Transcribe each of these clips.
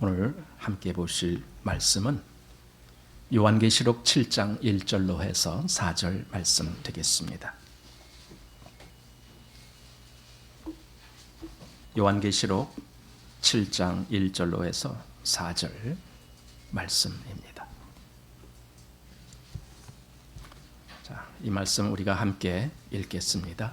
오늘 함께 보실 말씀은 요한계시록 7장 1절로 해서 4절 말씀 되겠습니다. 요한계시록 7장 1절로 해서 4절 말씀입니다. 자, 이 말씀 우리가 함께 읽겠습니다.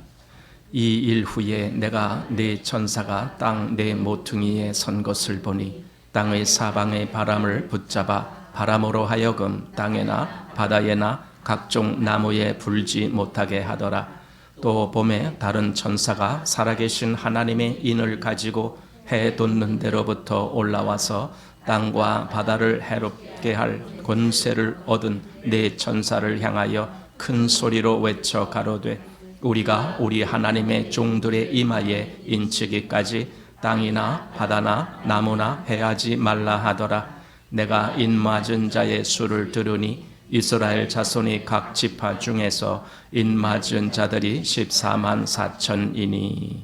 이 일 후에 내가 네 천사가 땅 네 모퉁이에 선 것을 보니 땅의 사방의 바람을 붙잡아 바람으로 하여금 땅에나 바다에나 각종 나무에 불지 못하게 하더라. 또 봄에 다른 천사가 살아계신 하나님의 인을 가지고 해 돋는 데로부터 올라와서 땅과 바다를 해롭게 할 권세를 얻은 네 천사를 향하여 큰 소리로 외쳐 가로되 우리가 우리 하나님의 종들의 이마에 인치기까지 땅이나 바다나 나무나 해하지 말라 하더라. 내가 인맞은 자의 수를 들으니 이스라엘 자손이 각 지파 중에서 인맞은 자들이 14만 4천이니.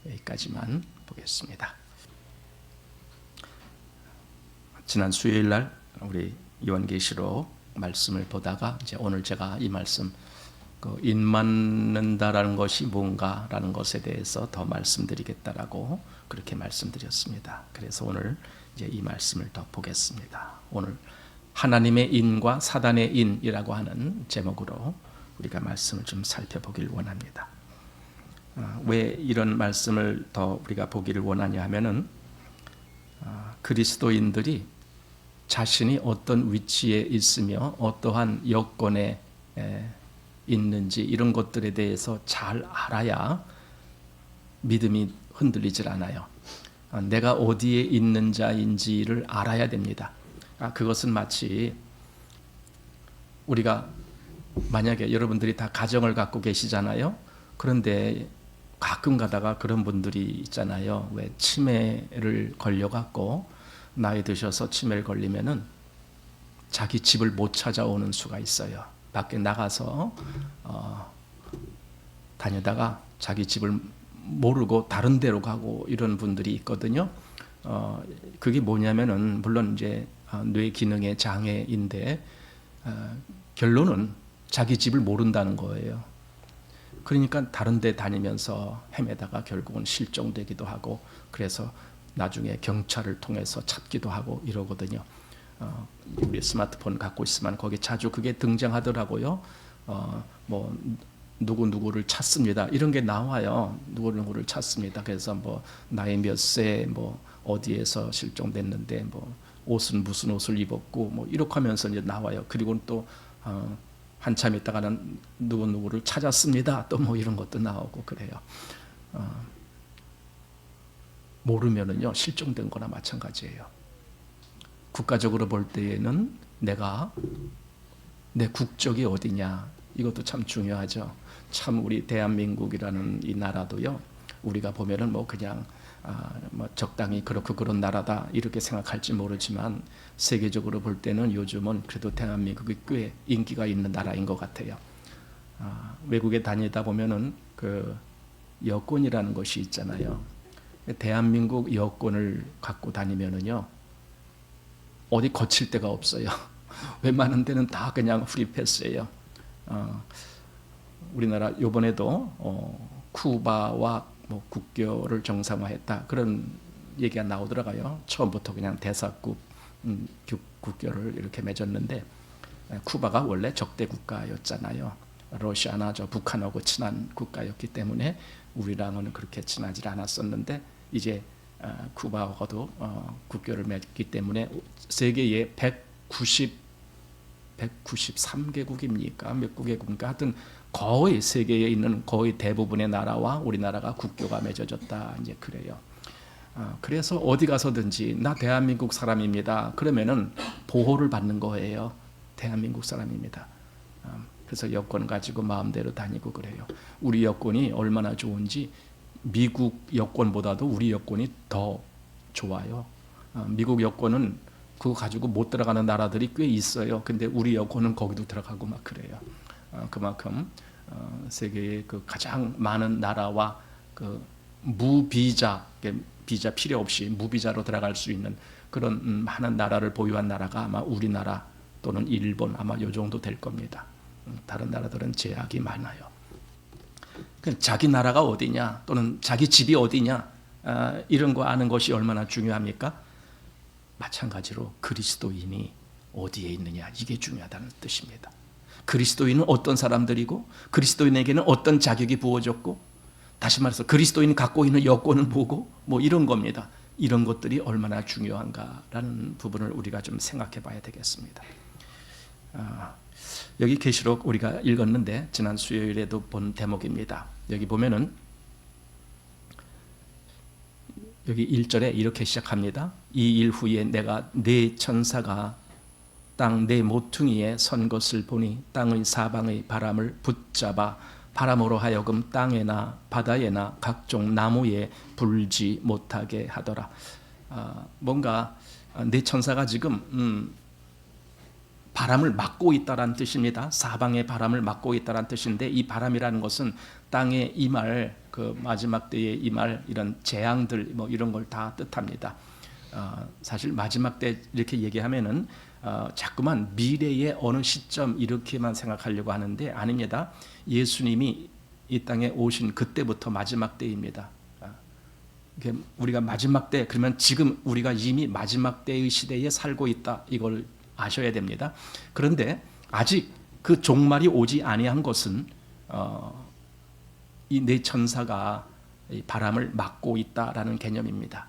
여기까지만 보겠습니다. 지난 수요일 날 우리 요한계시록 말씀을 보다가 이제 오늘 제가 이 말씀 인맞는다라는 것이 뭔가라는 것에 대해서 더 말씀드리겠다라고 그렇게 말씀드렸습니다. 그래서 오늘 이제 이 말씀을 더 보겠습니다. 오늘 하나님의 인과 사단의 인이라고 하는 제목으로 우리가 말씀을 좀 살펴보길 원합니다. 왜 이런 말씀을 더 우리가 보기를 원하냐 하면은 그리스도인들이 자신이 어떤 위치에 있으며 어떠한 여건에 있는지 이런 것들에 대해서 잘 알아야 믿음이 흔들리질 않아요. 내가 어디에 있는 자인지를 알아야 됩니다. 그것은 마치 우리가 만약에 여러분들이 다 가정을 갖고 계시잖아요. 그런데 가끔 가다가 그런 분들이 있잖아요. 왜 치매를 걸려갖고 나이 드셔서 치매를 걸리면은 자기 집을 못 찾아오는 수가 있어요. 밖에 나가서 다니다가 자기 집을 모르고 다른 데로 가고 이런 분들이 있거든요. 그게 뭐냐면은 물론 이제 뇌 기능의 장애인데 결론은 자기 집을 모른다는 거예요. 그러니까 다른 데 다니면서 헤매다가 결국은 실종되기도 하고 그래서 나중에 경찰을 통해서 찾기도 하고 이러거든요. 우리 스마트폰 갖고 있으면 거기 자주 그게 등장하더라고요. 뭐 누구를 찾습니다. 이런 게 나와요. 누구를 찾습니다. 그래서 뭐 나이 몇 세, 뭐 어디에서 실종됐는데 뭐 옷은 무슨 옷을 입었고 뭐 이렇게 하면서 이제 나와요. 그리고 또 한참 있다가는 누구를 찾았습니다. 또 뭐 이런 것도 나오고 그래요. 모르면은요 실종된 거나 마찬가지예요. 국가적으로 볼 때에는 내가 내 국적이 어디냐 이것도 참 중요하죠. 참 우리 대한민국이라는 이 나라도요. 우리가 보면은 뭐 그냥 뭐 적당히 그렇고 그런 나라다 이렇게 생각할지 모르지만 세계적으로 볼 때는 요즘은 그래도 대한민국이 꽤 인기가 있는 나라인 것 같아요. 외국에 다니다 보면은 그 여권이라는 것이 있잖아요. 대한민국 여권을 갖고 다니면은요. 어디 거칠 데가 없어요. 웬만한 데는 다 그냥 프리패스예요. 우리나라 이번에도 쿠바와 뭐 국교를 정상화했다 그런 얘기가 나오더라고요. 처음부터 그냥 대사국 국교를 이렇게 맺었는데 쿠바가 원래 적대 국가였잖아요. 러시아나 북한하고 친한 국가였기 때문에 우리랑은 그렇게 친하지 않았었는데 이제 쿠바하고도 국교를 맺기 때문에 세계에 193개국입니까? 몇 국입니까? 하여튼 거의 세계에 있는 거의 대부분의 나라와 우리나라가 국교가 맺어졌다 이제 그래요. 그래서 어디 가서든지 나 대한민국 사람입니다. 그러면은 보호를 받는 거예요. 대한민국 사람입니다. 그래서 여권 가지고 마음대로 다니고 그래요. 우리 여권이 얼마나 좋은지 미국 여권보다도 우리 여권이 더 좋아요. 미국 여권은 그거 가지고 못 들어가는 나라들이 꽤 있어요. 근데 우리 여권은 거기도 들어가고 막 그래요. 그만큼 세계의 그 가장 많은 나라와 그 무비자 비자 필요 없이 무비자로 들어갈 수 있는 그런 많은 나라를 보유한 나라가 아마 우리나라 또는 일본 아마 요 정도 될 겁니다. 다른 나라들은 제약이 많아요. 자기 나라가 어디냐 또는 자기 집이 어디냐 이런 거 아는 것이 얼마나 중요합니까? 마찬가지로 그리스도인이 어디에 있느냐 이게 중요하다는 뜻입니다. 그리스도인은 어떤 사람들이고 그리스도인에게는 어떤 자격이 부어졌고 다시 말해서 그리스도인이 갖고 있는 여건은 뭐고 뭐 이런 겁니다. 이런 것들이 얼마나 중요한가라는 부분을 우리가 좀 생각해 봐야 되겠습니다. 여기 계시록 우리가 읽었는데 지난 수요일에도 본 대목입니다. 여기 보면은 여기 1절에 이렇게 시작합니다. 이 일 후에 내가 네 천사가 땅 네 모퉁이에 선 것을 보니 땅의 사방의 바람을 붙잡아 바람으로 하여금 땅에나 바다에나 각종 나무에 불지 못하게 하더라. 뭔가 네 천사가 지금 바람을 막고 있다라는 뜻입니다. 사방의 바람을 막고 있다라는 뜻인데 이 바람이라는 것은 땅에 임할 그 마지막 때에 임할 이런 재앙들 뭐 이런 걸 다 뜻합니다. 사실 마지막 때 이렇게 얘기하면은 자꾸만 미래의 어느 시점 이렇게만 생각하려고 하는데 아닙니다. 예수님이 이 땅에 오신 그때부터 마지막 때입니다. 우리가 마지막 때 그러면 지금 우리가 이미 마지막 때의 시대에 살고 있다 이걸 아셔야 됩니다. 그런데 아직 그 종말이 오지 아니한 것은 이 네 천사가 바람을 막고 있다라는 개념입니다.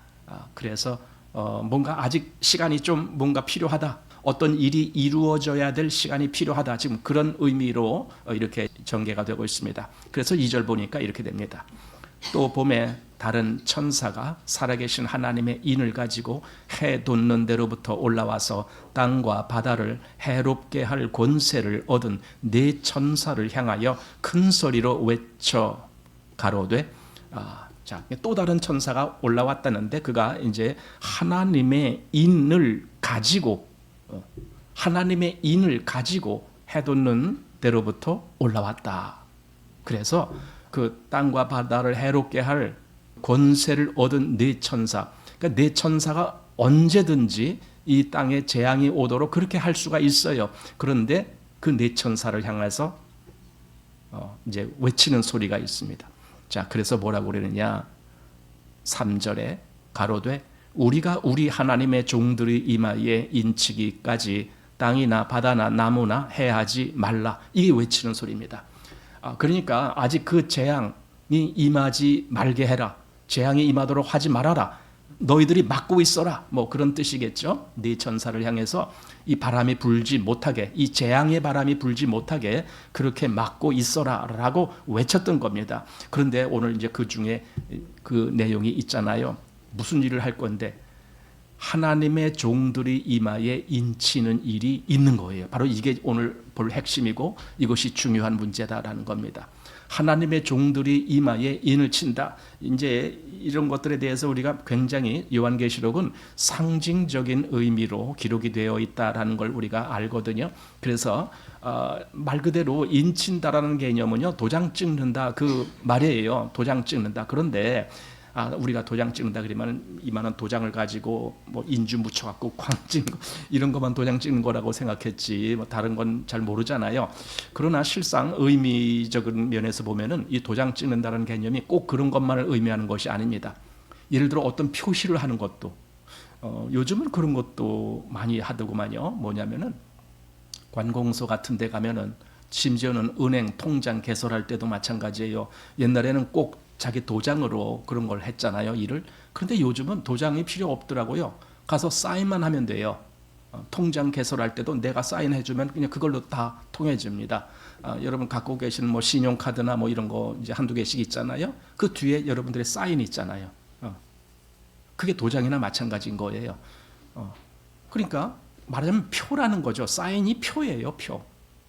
그래서 뭔가 아직 시간이 좀 뭔가 필요하다. 어떤 일이 이루어져야 될 시간이 필요하다. 지금 그런 의미로 이렇게 전개가 되고 있습니다. 그래서 2절 보니까 이렇게 됩니다. 또 봄에 다른 천사가 살아계신 하나님의 인을 가지고 해 돋는 데로부터 올라와서 땅과 바다를 해롭게 할 권세를 얻은 네 천사를 향하여 큰 소리로 외쳐 가로되 또 다른 천사가 올라왔다는데 그가 이제 하나님의 인을 가지고 해 돋는 데로부터 올라왔다. 그래서 그 땅과 바다를 해롭게 할 권세를 얻은 네 천사, 그러니까 네 천사가 언제든지 이 땅에 재앙이 오도록 그렇게 할 수가 있어요. 그런데 그 네 천사를 향해서 이제 외치는 소리가 있습니다. 자, 그래서 뭐라고 그러느냐? 3절에 가로되 우리가 우리 하나님의 종들의 이마에 인치기까지 땅이나 바다나 나무나 해하지 말라. 이게 외치는 소리입니다. 그러니까 아직 그 재앙이 임하지 말게 해라. 재앙이 임하도록 하지 말아라. 너희들이 막고 있어라. 뭐 그런 뜻이겠죠. 네 천사를 향해서 이 바람이 불지 못하게, 이 재앙의 바람이 불지 못하게 그렇게 막고 있어라라고 외쳤던 겁니다. 그런데 오늘 이제 그 중에 그 내용이 있잖아요. 무슨 일을 할 건데 하나님의 종들이 이마에 인치는 일이 있는 거예요. 바로 이게 오늘 볼 핵심이고 이것이 중요한 문제다라는 겁니다. 하나님의 종들이 이마에 인을 친다. 이제 이런 것들에 대해서 우리가 굉장히 요한계시록은 상징적인 의미로 기록이 되어 있다라는 걸 우리가 알거든요. 그래서 말 그대로 인친다라는 개념은요, 도장 찍는다 그 말이에요. 도장 찍는다. 그런데 우리가 도장 찍는다 그러면 이만한 도장을 가지고 뭐 인주 묻혀갖고 광 찍는 거, 이런 것만 도장 찍는 거라고 생각했지 뭐 다른 건 잘 모르잖아요. 그러나 실상 의미적인 면에서 보면은 이 도장 찍는다는 개념이 꼭 그런 것만을 의미하는 것이 아닙니다. 예를 들어 어떤 표시를 하는 것도 요즘은 그런 것도 많이 하더구만요. 뭐냐면은 관공서 같은 데 가면은 심지어는 은행 통장 개설할 때도 마찬가지예요. 옛날에는 꼭 자기 도장으로 그런 걸 했잖아요, 일을. 그런데 요즘은 도장이 필요 없더라고요. 가서 사인만 하면 돼요. 통장 개설할 때도 내가 사인해주면 그냥 그걸로 다 통해집니다. 여러분 갖고 계시는 뭐 신용카드나 뭐 이런 거 이제 한두 개씩 있잖아요. 그 뒤에 여러분들의 사인이 있잖아요. 그게 도장이나 마찬가지인 거예요. 그러니까 말하자면 표라는 거죠. 사인이 표예요, 표.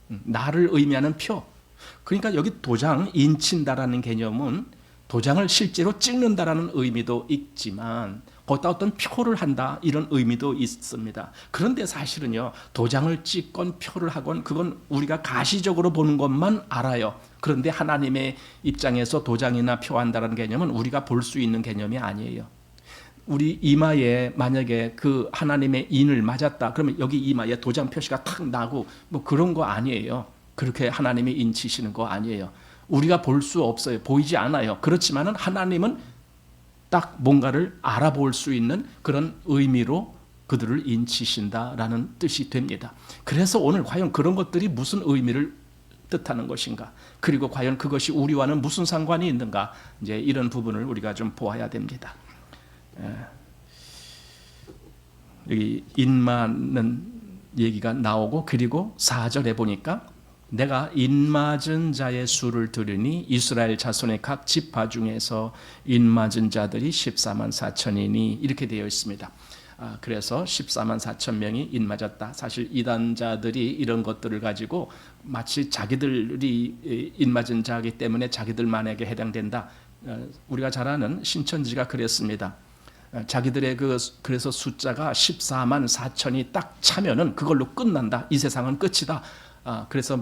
나를 의미하는 표. 그러니까 여기 도장, 인친다라는 개념은 도장을 실제로 찍는다라는 의미도 있지만 거기다 어떤 표를 한다 이런 의미도 있습니다. 그런데 사실은요, 도장을 찍건 표를 하건 그건 우리가 가시적으로 보는 것만 알아요. 그런데 하나님의 입장에서 도장이나 표한다라는 개념은 우리가 볼 수 있는 개념이 아니에요. 우리 이마에 만약에 그 하나님의 인을 맞았다. 그러면 여기 이마에 도장 표시가 탁 나고 뭐 그런 거 아니에요. 그렇게 하나님이 인치시는 거 아니에요. 우리가 볼 수 없어요. 보이지 않아요. 그렇지만은 하나님은 딱 뭔가를 알아볼 수 있는 그런 의미로 그들을 인치신다라는 뜻이 됩니다. 그래서 오늘 과연 그런 것들이 무슨 의미를 뜻하는 것인가? 그리고 과연 그것이 우리와는 무슨 상관이 있는가? 이제 이런 부분을 우리가 좀 보아야 됩니다. 여기 인맞는 얘기가 나오고 그리고 4절에 보니까 내가 인맞은 자의 수를 들으니 이스라엘 자손의 각 지파 중에서 인맞은 자들이 14만 4천이니 이렇게 되어 있습니다. 그래서 14만 4천 명이 인맞았다. 사실 이단자들이 이런 것들을 가지고 마치 자기들이 인맞은 자이기 때문에 자기들만에게 해당된다. 우리가 잘 아는 신천지가 그랬습니다. 자기들의 그래서 숫자가 14만 4천이 딱 차면은 그걸로 끝난다. 이 세상은 끝이다. 그래서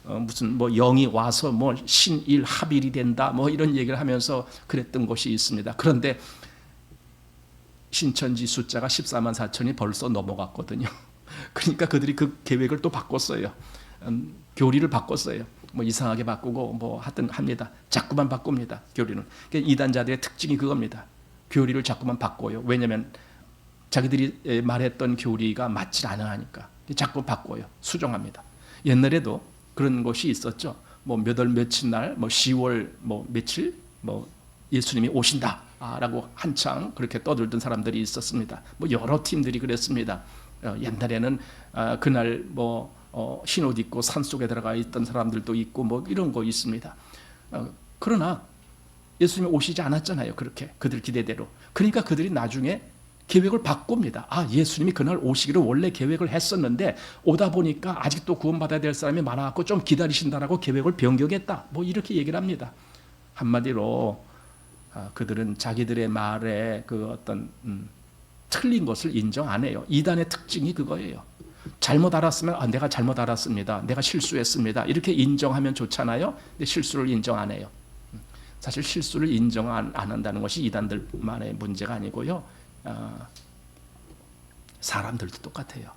무슨 영이 와서 신일 합일이 된다. 이런 얘기를 하면서 그랬던 곳이 있습니다. 그런데 신천지 숫자가 14만 4천이 벌써 넘어갔거든요. 그러니까 그들이 그 계획을 또 바꿨어요. 교리를 바꿨어요. 이상하게 바꾸고 하여튼 합니다. 자꾸만 바꿉니다. 교리는. 이단자들의 특징이 그겁니다. 교리를 자꾸만 바꿔요. 왜냐하면 자기들이 말했던 교리가 맞지 않으니까 자꾸 바꿔요. 수정합니다. 옛날에도 그런 것이 있었죠. 몇 월 며칠 날 10월 며칠 예수님이 오신다라고 한창 그렇게 떠들던 사람들이 있었습니다. 여러 팀들이 그랬습니다. 옛날에는 그날 흰옷 입고 산속에 들어가 있던 사람들도 있고 이런 거 있습니다. 그러나 예수님이 오시지 않았잖아요. 그렇게 그들 기대대로. 그러니까 그들이 나중에 계획을 바꿉니다. 예수님이 그날 오시기를 원래 계획을 했었는데 오다 보니까 아직도 구원받아야 될 사람이 많아갖고 좀 기다리신다라고 계획을 변경했다. 이렇게 얘기를 합니다. 한마디로 그들은 자기들의 말에 그 어떤 틀린 것을 인정 안 해요. 이단의 특징이 그거예요. 잘못 알았으면 내가 잘못 알았습니다. 내가 실수했습니다. 이렇게 인정하면 좋잖아요. 근데 실수를 인정 안 해요. 사실 실수를 인정 안 한다는 것이 이단들만의 문제가 아니고요. 사람들도 똑같아요.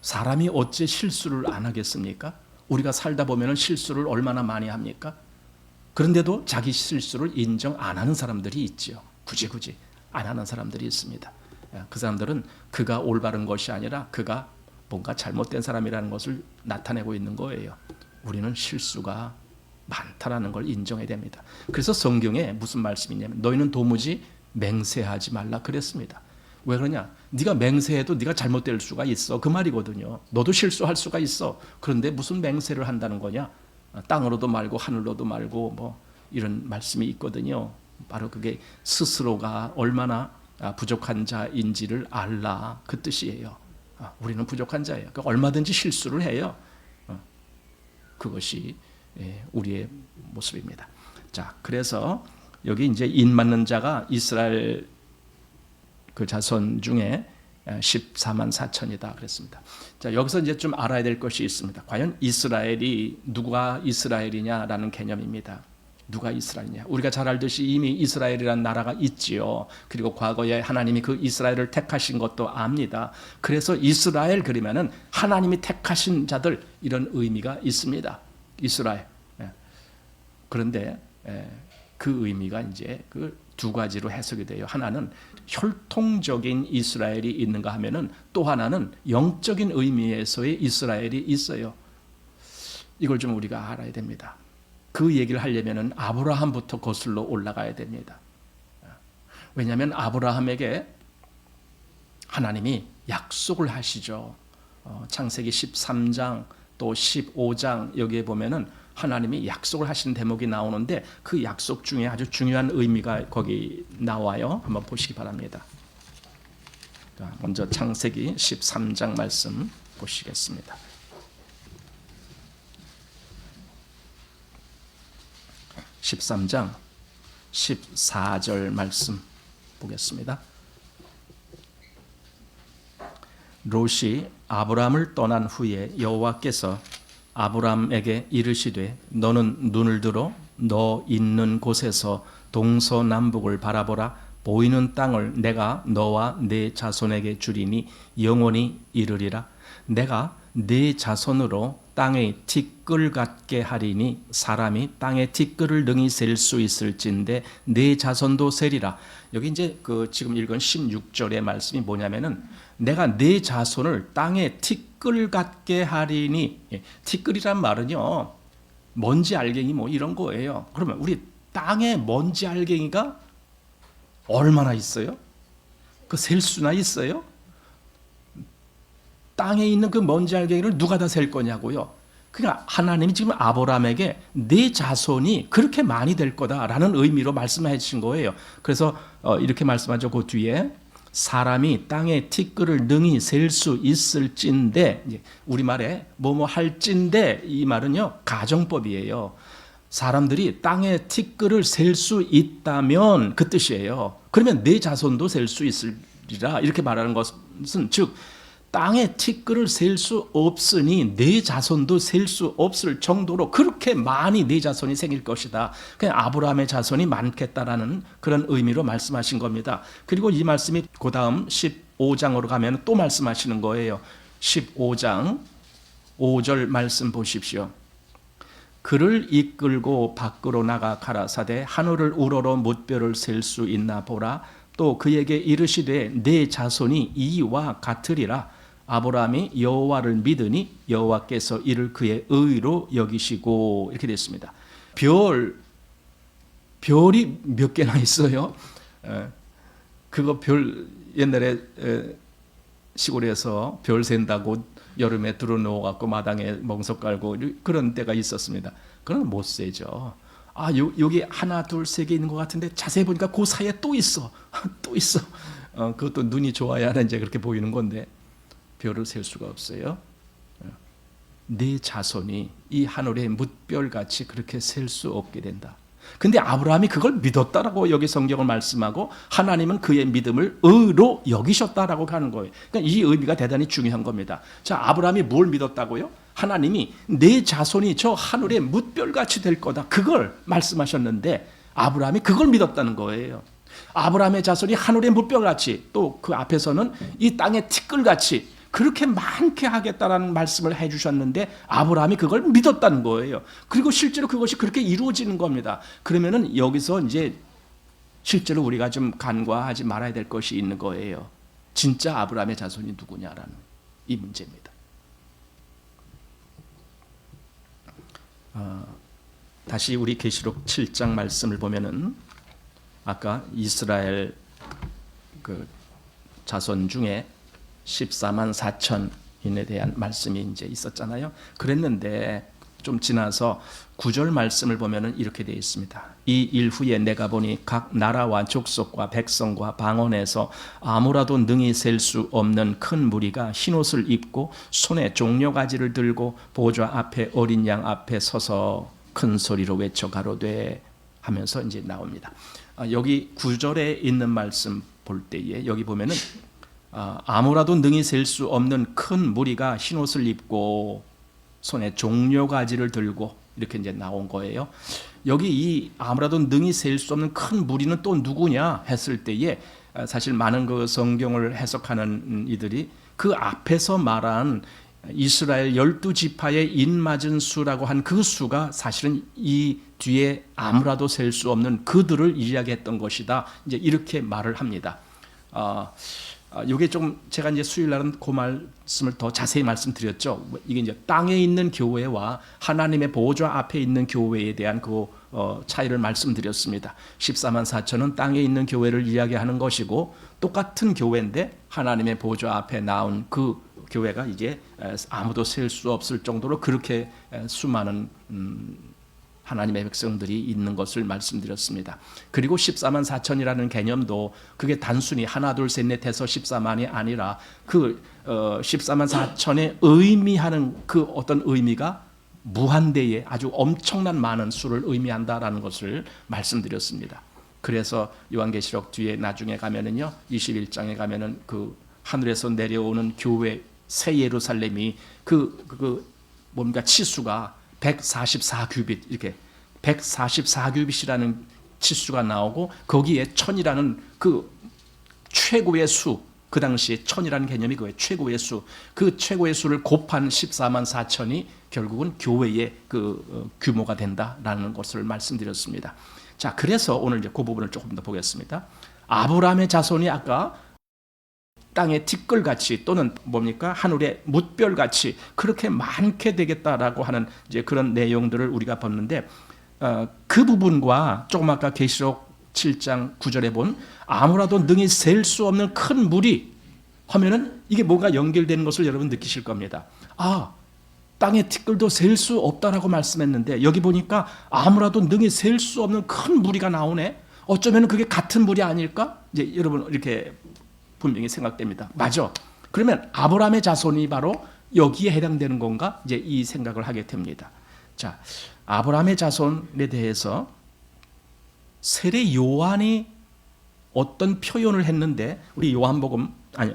사람이 어째 실수를 안 하겠습니까? 우리가 살다 보면 실수를 얼마나 많이 합니까? 그런데도 자기 실수를 인정 안 하는 사람들이 있죠. 굳이 안 하는 사람들이 있습니다. 그 사람들은 그가 올바른 것이 아니라 그가 뭔가 잘못된 사람이라는 것을 나타내고 있는 거예요. 우리는 실수가 많다라는 걸 인정해야 됩니다. 그래서 성경에 무슨 말씀이 있냐면 너희는 도무지 맹세하지 말라 그랬습니다. 왜 그러냐? 네가 맹세해도 네가 잘못될 수가 있어. 그 말이거든요. 너도 실수할 수가 있어. 그런데 무슨 맹세를 한다는 거냐? 땅으로도 말고 하늘로도 말고 이런 말씀이 있거든요. 바로 그게 스스로가 얼마나 부족한 자인지를 알라 그 뜻이에요. 우리는 부족한 자예요. 그러니까 얼마든지 실수를 해요. 그것이 우리의 모습입니다. 자, 그래서 여기 이제 인 맞는 자가 이스라엘 그 자손 중에 14만 4천이다 그랬습니다. 자, 여기서 이제 좀 알아야 될 것이 있습니다. 과연 이스라엘이 누가 이스라엘이냐라는 개념입니다. 누가 이스라엘이냐? 우리가 잘 알듯이 이미 이스라엘이라는 나라가 있지요. 그리고 과거에 하나님이 그 이스라엘을 택하신 것도 압니다. 그래서 이스라엘 그러면은 하나님이 택하신 자들 이런 의미가 있습니다. 이스라엘. 그런데 그 의미가 이제 그 두 가지로 해석이 돼요. 하나는 혈통적인 이스라엘이 있는가 하면은 또 하나는 영적인 의미에서의 이스라엘이 있어요. 이걸 좀 우리가 알아야 됩니다. 그 얘기를 하려면은 아브라함부터 거슬러 올라가야 됩니다. 왜냐하면 아브라함에게 하나님이 약속을 하시죠. 창세기 13장 또 15장 여기에 보면은 하나님이 약속을 하신 대목이 나오는데 그 약속 중에 아주 중요한 의미가 거기 나와요. 한번 보시기 바랍니다. 자, 먼저 창세기 13장 말씀 보시겠습니다. 13장 14절 말씀 보겠습니다. 롯이 아브람을 떠난 후에 여호와께서 아브람에게 이르시되 너는 눈을 들어 너 있는 곳에서 동서남북을 바라보라. 보이는 땅을 내가 너와 네 자손에게 주리니 영원히 이르리라. 내가 네 자손으로 땅의 티끌 같게 하리니 사람이 땅의 티끌을 능히 셀 수 있을진데 네 자손도 세리라. 여기 이제 그 지금 읽은 16절의 말씀이 뭐냐면은 내가 네 자손을 땅의 티끌 같게 하리니, 티끌이란 말은요 먼지 알갱이 뭐 이런 거예요. 그러면 우리 땅에 먼지 알갱이가 얼마나 있어요? 그 셀 수나 있어요? 땅에 있는 그 먼지 알갱이를 누가 다 셀 거냐고요. 그러니까 하나님이 지금 아브라함에게 네 자손이 그렇게 많이 될 거다라는 의미로 말씀해 주신 거예요. 그래서 이렇게 말씀하죠. 그 뒤에 사람이 땅의 티끌을 능히 셀 수 있을진데, 우리말에 뭐뭐 할진데, 이 말은요 가정법이에요. 사람들이 땅의 티끌을 셀 수 있다면 그 뜻이에요. 그러면 네 자손도 셀 수 있으리라 이렇게 말하는 것은, 즉 땅의 티끌을 셀 수 없으니 네 자손도 셀 수 없을 정도로 그렇게 많이 네 자손이 생길 것이다. 그냥 아브라함의 자손이 많겠다라는 그런 의미로 말씀하신 겁니다. 그리고 이 말씀이 그 다음 15장으로 가면 또 말씀하시는 거예요. 15장 5절 말씀 보십시오. 그를 이끌고 밖으로 나가 가라사대 하늘을 우러러 뭇별을 셀 수 있나 보라. 또 그에게 이르시되 네 자손이 이와 같으리라. 아브라함이 여호와를 믿으니 여호와께서 이를 그의 의로 여기시고, 이렇게 됐습니다. 별이 몇 개나 있어요. 그거 별 옛날에 시골에서 별 샌다고 여름에 들어놓아 갖고 마당에 멍석 깔고 그런 때가 있었습니다. 그건 못 세죠. 여기 하나 둘 세 개 있는 것 같은데 자세히 보니까 그 사이에 또 있어. 또 있어. 그것도 눈이 좋아야 이제 그렇게 보이는 건데 별을 셀 수가 없어요. 네 자손이 이 하늘의 뭇별같이 그렇게 셀 수 없게 된다. 근데 아브라함이 그걸 믿었다라고 여기 성경을 말씀하고 하나님은 그의 믿음을 의로 여기셨다라고 하는 거예요. 그러니까 이 의미가 대단히 중요한 겁니다. 자, 아브라함이 뭘 믿었다고요? 하나님이 내 자손이 저 하늘의 뭇별같이 될 거다. 그걸 말씀하셨는데 아브라함이 그걸 믿었다는 거예요. 아브라함의 자손이 하늘의 뭇별같이, 또 그 앞에서는 이 땅의 티끌같이 그렇게 많게 하겠다라는 말씀을 해주셨는데 아브라함이 그걸 믿었다는 거예요. 그리고 실제로 그것이 그렇게 이루어지는 겁니다. 그러면은 여기서 이제 실제로 우리가 좀 간과하지 말아야 될 것이 있는 거예요. 진짜 아브라함의 자손이 누구냐라는 이 문제입니다. 다시 우리 계시록 7장 말씀을 보면은 아까 이스라엘 그 자손 중에 14만 4천인에 대한 말씀이 이제 있었잖아요. 그랬는데 좀 지나서 9절 말씀을 보면은 이렇게 되어 있습니다. 이 일 후에 내가 보니 각 나라와 족속과 백성과 방언에서 아무라도 능히 셀 수 없는 큰 무리가 흰옷을 입고 손에 종려가지를 들고 보좌 앞에 어린 양 앞에 서서 큰 소리로 외쳐 가로되 하면서 이제 나옵니다. 여기 9절에 있는 말씀 볼 때에 여기 보면은 아무라도 능히 셀 수 없는 큰 무리가 흰옷을 입고 손에 종려가지를 들고 이렇게 이제 나온 거예요. 여기 이 아무라도 능히 셀 수 없는 큰 무리는 또 누구냐 했을 때에 사실 많은 그 성경을 해석하는 이들이 그 앞에서 말한 이스라엘 12지파의 인맞은 수라고 한 그 수가 사실은 이 뒤에 아무라도 셀 수 없는 그들을 이야기했던 것이다. 이제 이렇게 말을 합니다. 이게 좀 제가 이제 수요일 날은 그 말씀을 더 자세히 말씀드렸죠. 이게 이제 땅에 있는 교회와 하나님의 보좌 앞에 있는 교회에 대한 그 차이를 말씀드렸습니다. 14만 4천은 땅에 있는 교회를 이야기하는 것이고 똑같은 교회인데 하나님의 보좌 앞에 나온 그 교회가 이제 아무도 셀 수 없을 정도로 그렇게 수많은 하나님의 백성들이 있는 것을 말씀드렸습니다. 그리고 14만 4천이라는 개념도 그게 단순히 하나 둘 셋 넷 해서 14만이 아니라 그 14만 4천의 의미하는 그 어떤 의미가 무한대의 아주 엄청난 많은 수를 의미한다라는 것을 말씀드렸습니다. 그래서 요한계시록 뒤에 나중에 가면은요 21장에 가면은 그 하늘에서 내려오는 교회 새 예루살렘이 뭔가 치수가 144규빗, 이렇게 144규빗이라는 치수가 나오고 거기에 천이라는 그 최고의 수, 그 당시에 천이라는 개념이 그 최고의 수, 그 최고의 수를 곱한 14만 4천이 결국은 교회의 그 규모가 된다라는 것을 말씀드렸습니다. 자, 그래서 오늘 이제 그 부분을 조금 더 보겠습니다. 아브라함의 자손이 아까 땅의 티끌같이 또는 뭡니까? 하늘의 뭇별같이 그렇게 많게 되겠다라고 하는 이제 그런 내용들을 우리가 봤는데 그 부분과 조금 아까 계시록 7장 9절에 본 아무라도 능히 셀 수 없는 큰 물이 하면은 이게 뭔가 연결되는 것을 여러분 느끼실 겁니다. 아, 땅의 티끌도 셀 수 없다라고 말씀했는데 여기 보니까 아무라도 능히 셀 수 없는 큰 무리가 나오네. 어쩌면 그게 같은 물이 아닐까? 이제 여러분 이렇게 분명히 생각됩니다. 맞아. 그러면 아브라함의 자손이 바로 여기에 해당되는 건가? 이제 이 생각을 하게 됩니다. 자, 아브라함의 자손에 대해서 세례 요한이 어떤 표현을 했는데 우리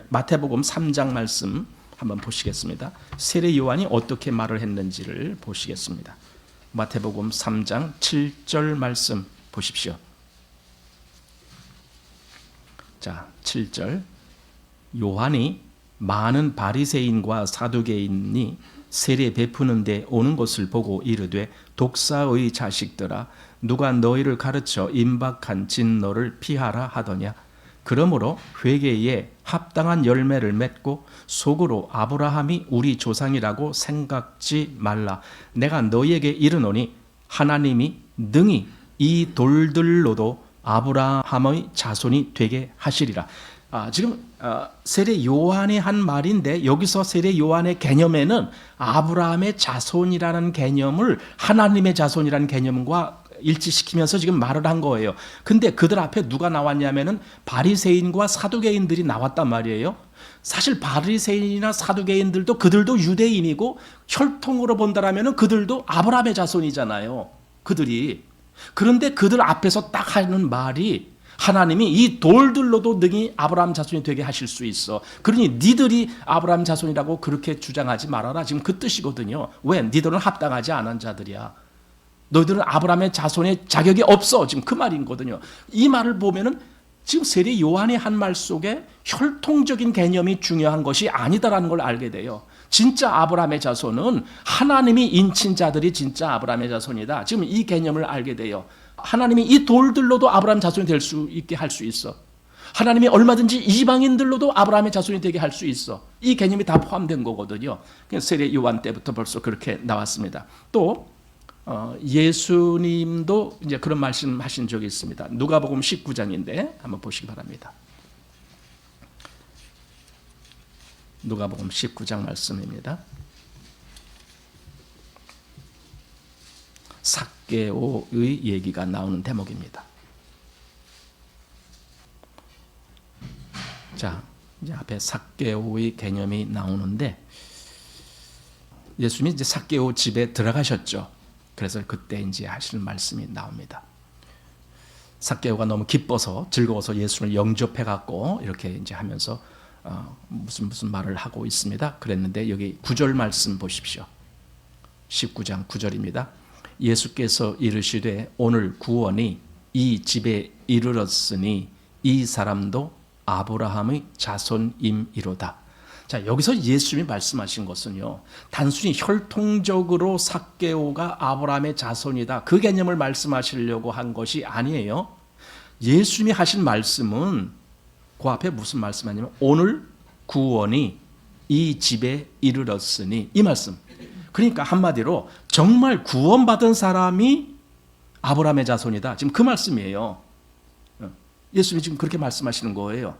마태복음 3장 말씀 한번 보시겠습니다. 세례 요한이 어떻게 말을 했는지를 보시겠습니다. 마태복음 3장 7절 말씀 보십시오. 자, 7절. 요한이 많은 바리새인과 사두개인이 세례 베푸는 데 오는 것을 보고 이르되 독사의 자식들아 누가 너희를 가르쳐 임박한 진노를 피하라 하더냐. 그러므로 회개에 합당한 열매를 맺고 속으로 아브라함이 우리 조상이라고 생각지 말라. 내가 너희에게 이르노니 하나님이 능히 이 돌들로도 아브라함의 자손이 되게 하시리라. 지금 세례 요한이 한 말인데 여기서 세례 요한의 개념에는 아브라함의 자손이라는 개념을 하나님의 자손이라는 개념과 일치시키면서 지금 말을 한 거예요. 근데 그들 앞에 누가 나왔냐면은 바리새인과 사두개인들이 나왔단 말이에요. 사실 바리새인이나 사두개인들도 그들도 유대인이고 혈통으로 본다라면은 그들도 아브라함의 자손이잖아요. 그들이. 그런데 그들 앞에서 딱 하는 말이 하나님이 이 돌들로도 능히 아브라함 자손이 되게 하실 수 있어. 그러니 니들이 아브라함 자손이라고 그렇게 주장하지 말아라. 지금 그 뜻이거든요. 왜? 니들은 합당하지 않은 자들이야. 너희들은 아브라함의 자손의 자격이 없어. 지금 그 말이거든요. 이 말을 보면은 지금 세례 요한의 한 말 속에 혈통적인 개념이 중요한 것이 아니다라는 걸 알게 돼요. 진짜 아브라함의 자손은 하나님이 인친 자들이 진짜 아브라함의 자손이다. 지금 이 개념을 알게 돼요. 하나님이 이 돌들로도 아브라함 자손이 될 수 있게 할 수 있어. 하나님이 얼마든지 이방인들로도 아브라함의 자손이 되게 할 수 있어. 이 개념이 다 포함된 거거든요. 세례 요한 때부터 벌써 그렇게 나왔습니다. 또 예수님도 이제 그런 말씀하신 적이 있습니다. 누가복음 19장인데 한번 보시기 바랍니다. 누가복음 19장 말씀입니다. 삭개오의 얘기가 나오는 대목입니다. 자, 이제 앞에 삭개오의 개념이 나오는데 예수님이 이제 삭개오 집에 들어가셨죠. 그래서 그때 이제 하시는 말씀이 나옵니다. 삭개오가 너무 기뻐서 즐거워서 예수를 영접해 갖고 이렇게 이제 하면서 무슨 말을 하고 있습니다. 그랬는데 여기 9절 말씀 보십시오. 19장 9절입니다. 예수께서 이르시되 오늘 구원이 이 집에 이르렀으니 이 사람도 아브라함의 자손임이로다. 자, 여기서 예수님이 말씀하신 것은요, 단순히 혈통적으로 삭개오가 아브라함의 자손이다, 그 개념을 말씀하시려고 한 것이 아니에요. 예수님이 하신 말씀은 그 앞에 무슨 말씀하냐면 오늘 구원이 이 집에 이르렀으니, 이 말씀. 그러니까 한마디로 정말 구원받은 사람이 아브라함의 자손이다, 지금 그 말씀이에요. 예수님이 지금 그렇게 말씀하시는 거예요.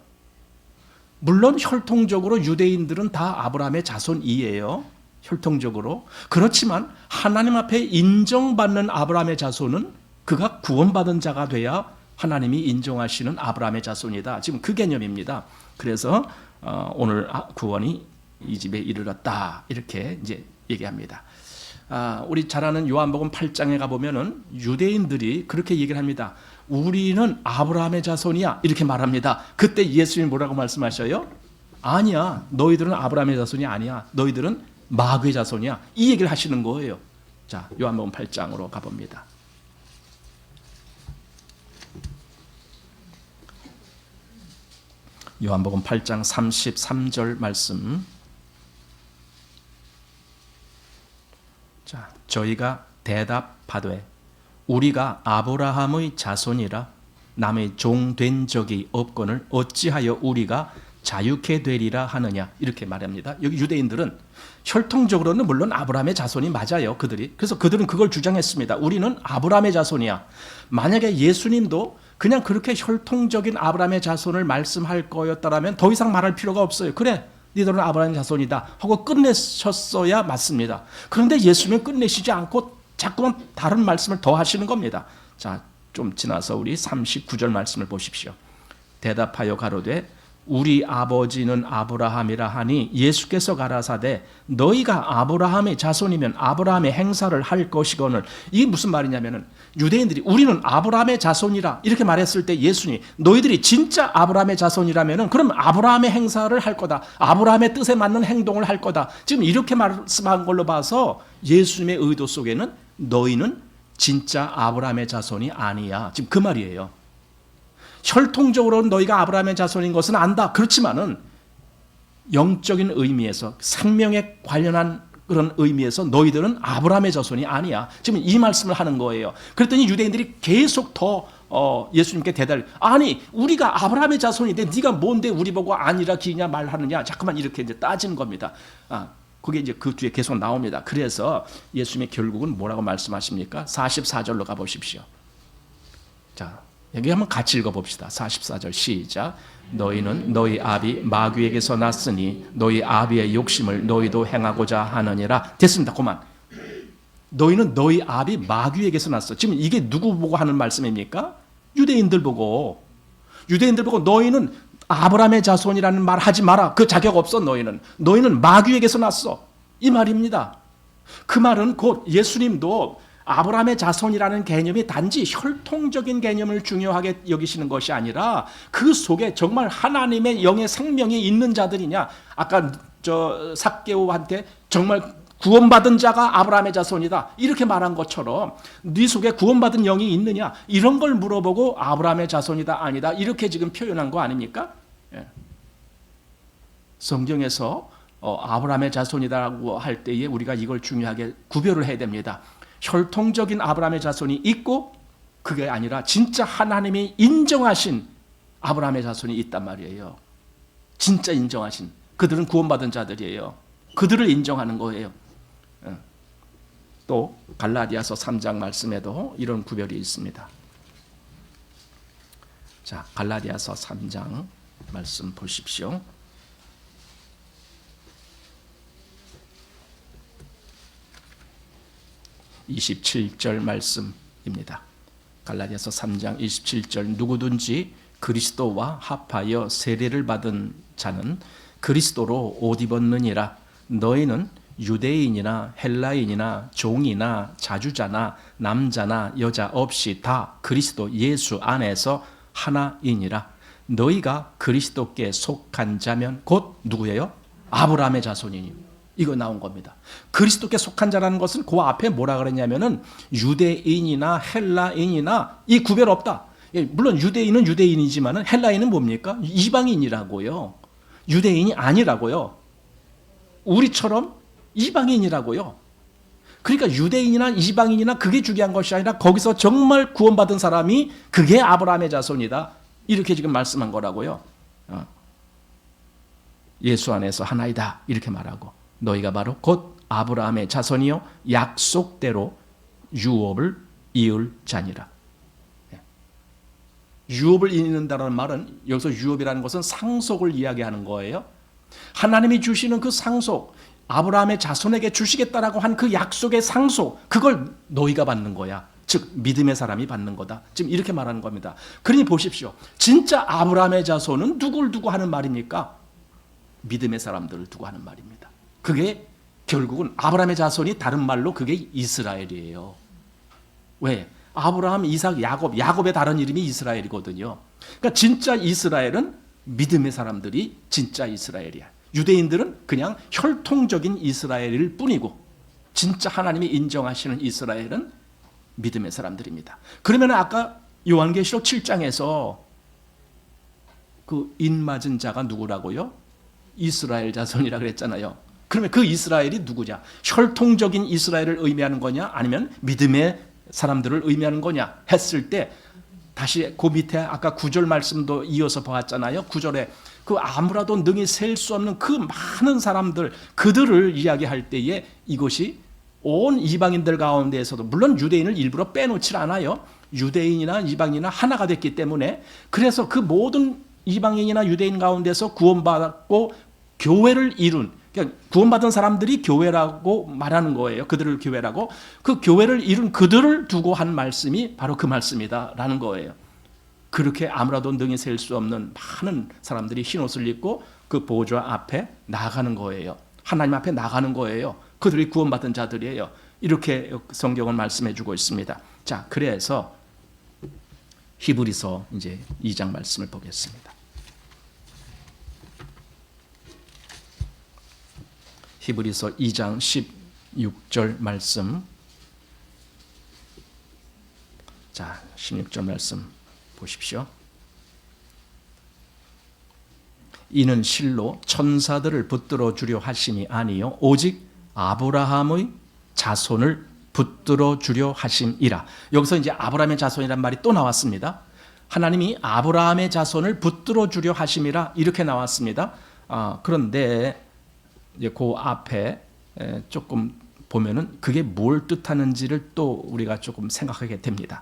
물론 혈통적으로 유대인들은 다 아브라함의 자손이에요. 혈통적으로. 그렇지만 하나님 앞에 인정받는 아브라함의 자손은 그가 구원받은 자가 돼야 하나님이 인정하시는 아브라함의 자손이다. 지금 그 개념입니다. 그래서 오늘 구원이 이 집에 이르렀다, 이렇게 이제 얘기합니다. 우리 잘 아는 요한복음 8장에 가보면은 유대인들이 그렇게 얘기를 합니다. 우리는 아브라함의 자손이야, 이렇게 말합니다. 그때 예수님이 뭐라고 말씀하셔요? 아니야, 너희들은 아브라함의 자손이 아니야, 너희들은 마귀의 자손이야, 이 얘기를 하시는 거예요. 자, 요한복음 8장으로 가봅니다. 요한복음 8장 33절 말씀. 자, 저희가 대답하되 우리가 아브라함의 자손이라 남의 종 된 적이 없거늘 어찌하여 우리가 자유케 되리라 하느냐, 이렇게 말합니다. 여기 유대인들은 혈통적으로는 물론 아브라함의 자손이 맞아요, 그들이. 그래서 그들은 그걸 주장했습니다. 우리는 아브라함의 자손이야. 만약에 예수님도 그냥 그렇게 혈통적인 아브라함의 자손을 말씀할 거였다라면 더 이상 말할 필요가 없어요. 그래, 너희들은 아브라함의 자손이다 하고 끝내셨어야 맞습니다. 그런데 예수님은 끝내시지 않고 자꾸만 다른 말씀을 더 하시는 겁니다. 자, 좀 지나서 우리 39절 말씀을 보십시오. 대답하여 가로되 우리 아버지는 아브라함이라 하니 예수께서 가라사대 너희가 아브라함의 자손이면 아브라함의 행사를 할 것이거늘. 이게 무슨 말이냐면은 유대인들이 우리는 아브라함의 자손이라 이렇게 말했을 때 예수님 너희들이 진짜 아브라함의 자손이라면은 그럼 아브라함의 행사를 할 거다, 아브라함의 뜻에 맞는 행동을 할 거다, 지금 이렇게 말씀한 걸로 봐서 예수님의 의도 속에는 너희는 진짜 아브라함의 자손이 아니야, 지금 그 말이에요. 혈통적으로는 너희가 아브라함의 자손인 것은 안다. 그렇지만은 영적인 의미에서 생명에 관련한 그런 의미에서 너희들은 아브라함의 자손이 아니야. 지금 이 말씀을 하는 거예요. 그랬더니 유대인들이 계속 더 예수님께 대답을, 아니 우리가 아브라함의 자손인데 네가 뭔데 우리 보고 아니라 기냐 말하느냐, 자꾸만 이렇게 이제 따지는 겁니다. 그게 이제 그 뒤에 계속 나옵니다. 그래서 예수님이 결국은 뭐라고 말씀하십니까? 44절로 가보십시오. 자, 여기 한번 같이 읽어봅시다. 44절 시작. 너희는 너희 아비 마귀에게서 났으니 너희 아비의 욕심을 너희도 행하고자 하느니라. 됐습니다. 그만. 너희는 너희 아비 마귀에게서 났어. 지금 이게 누구 보고 하는 말씀입니까? 유대인들 보고. 유대인들 보고 너희는 아브라함의 자손이라는 말 하지 마라. 그 자격 없어. 너희는 마귀에게서 났어, 이 말입니다. 그 말은 곧 예수님도 아브라함의 자손이라는 개념이 단지 혈통적인 개념을 중요하게 여기시는 것이 아니라 그 속에 정말 하나님의 영의 생명이 있는 자들이냐, 아까 저 삭개오한테 정말 구원받은 자가 아브라함의 자손이다 이렇게 말한 것처럼 네 속에 구원받은 영이 있느냐, 이런 걸 물어보고 아브라함의 자손이다 아니다 이렇게 지금 표현한 거 아닙니까? 예. 성경에서 아브라함의 자손이다라고 할 때에 우리가 이걸 중요하게 구별을 해야 됩니다. 혈통적인 아브라함의 자손이 있고 그게 아니라 진짜 하나님이 인정하신 아브라함의 자손이 있단 말이에요. 진짜 인정하신, 그들은 구원받은 자들이에요. 그들을 인정하는 거예요. 또 갈라디아서 3장 말씀에도 이런 구별이 있습니다. 자, 갈라디아서 3장 말씀 보십시오. 27절 말씀입니다. 갈라디아서 3장 27절 누구든지 그리스도와 합하여 세례를 받은 자는 그리스도로 옷 입었느니라. 너희는 유대인이나 헬라인이나 종이나 자주자나 남자나 여자 없이 다 그리스도 예수 안에서 하나이니라. 너희가 그리스도께 속한 자면 곧 누구예요? 아브라함의 자손이니. 이거 나온 겁니다. 그리스도께 속한 자라는 것은 그 앞에 뭐라 그랬냐면은 유대인이나 헬라인이나 이 구별 없다. 물론 유대인은 유대인이지만은 헬라인은 뭡니까? 이방인이라고요. 유대인이 아니라고요. 우리처럼 이방인이라고요. 그러니까 유대인이나 이방인이나 그게 중요한 것이 아니라 거기서 정말 구원받은 사람이 그게 아브라함의 자손이다. 이렇게 지금 말씀한 거라고요. 예수 안에서 하나이다. 이렇게 말하고 너희가 바로 곧 아브라함의 자손이요 약속대로 유업을 이을 자니라. 유업을 이는다는 말은 여기서 유업이라는 것은 상속을 이야기하는 거예요. 하나님이 주시는 그 상속, 아브라함의 자손에게 주시겠다라고 한 그 약속의 상속, 그걸 너희가 받는 거야. 즉 믿음의 사람이 받는 거다. 지금 이렇게 말하는 겁니다. 그러니 보십시오. 진짜 아브라함의 자손은 누굴 두고 하는 말입니까? 믿음의 사람들을 두고 하는 말입니다. 그게 결국은 아브라함의 자손이 다른 말로 그게 이스라엘이에요. 왜? 아브라함, 이삭, 야곱의 다른 이름이 이스라엘이거든요. 그러니까 진짜 이스라엘은 믿음의 사람들이 진짜 이스라엘이야. 유대인들은 그냥 혈통적인 이스라엘일 뿐이고 진짜 하나님이 인정하시는 이스라엘은 믿음의 사람들입니다. 그러면 아까 요한계시록 7장에서 그 인맞은 자가 누구라고요? 이스라엘 자손이라 그랬잖아요. 그러면 그 이스라엘이 누구냐? 혈통적인 이스라엘을 의미하는 거냐? 아니면 믿음의 사람들을 의미하는 거냐? 했을 때 다시 그 밑에 아까 9절 말씀도 이어서 보았잖아요. 9절에 그 아무라도 능히 셀 수 없는 그 많은 사람들, 그들을 이야기할 때에 이것이 온 이방인들 가운데에서도, 물론 유대인을 일부러 빼놓질 않아요. 유대인이나 이방인이나 하나가 됐기 때문에, 그래서 그 모든 이방인이나 유대인 가운데서 구원받고 교회를 이룬, 그러니까 구원받은 사람들이 교회라고 말하는 거예요. 그들을 교회라고. 그 교회를 이룬 그들을 두고 한 말씀이 바로 그 말씀이다라는 거예요. 그렇게 아무라도 능히 셀 수 없는 많은 사람들이 흰옷을 입고 그 보좌 앞에 나가는 거예요. 하나님 앞에 나가는 거예요. 그들이 구원받은 자들이에요. 이렇게 성경은 말씀해 주고 있습니다. 자, 그래서 히브리서 이제 2장 말씀을 보겠습니다. 히브리서 2장 16절 말씀. 자, 16절 말씀 보십시오. 이는 실로 천사들을 붙들어 주려 하심이 아니요 오직 아브라함의 자손을 붙들어 주려 하심이라. 여기서 이제 아브라함의 자손이란 말이 또 나왔습니다. 하나님이 아브라함의 자손을 붙들어 주려 하심이라 이렇게 나왔습니다. 그런데 이제 그 앞에 조금 보면은 그게 뭘 뜻하는지를 또 우리가 조금 생각하게 됩니다.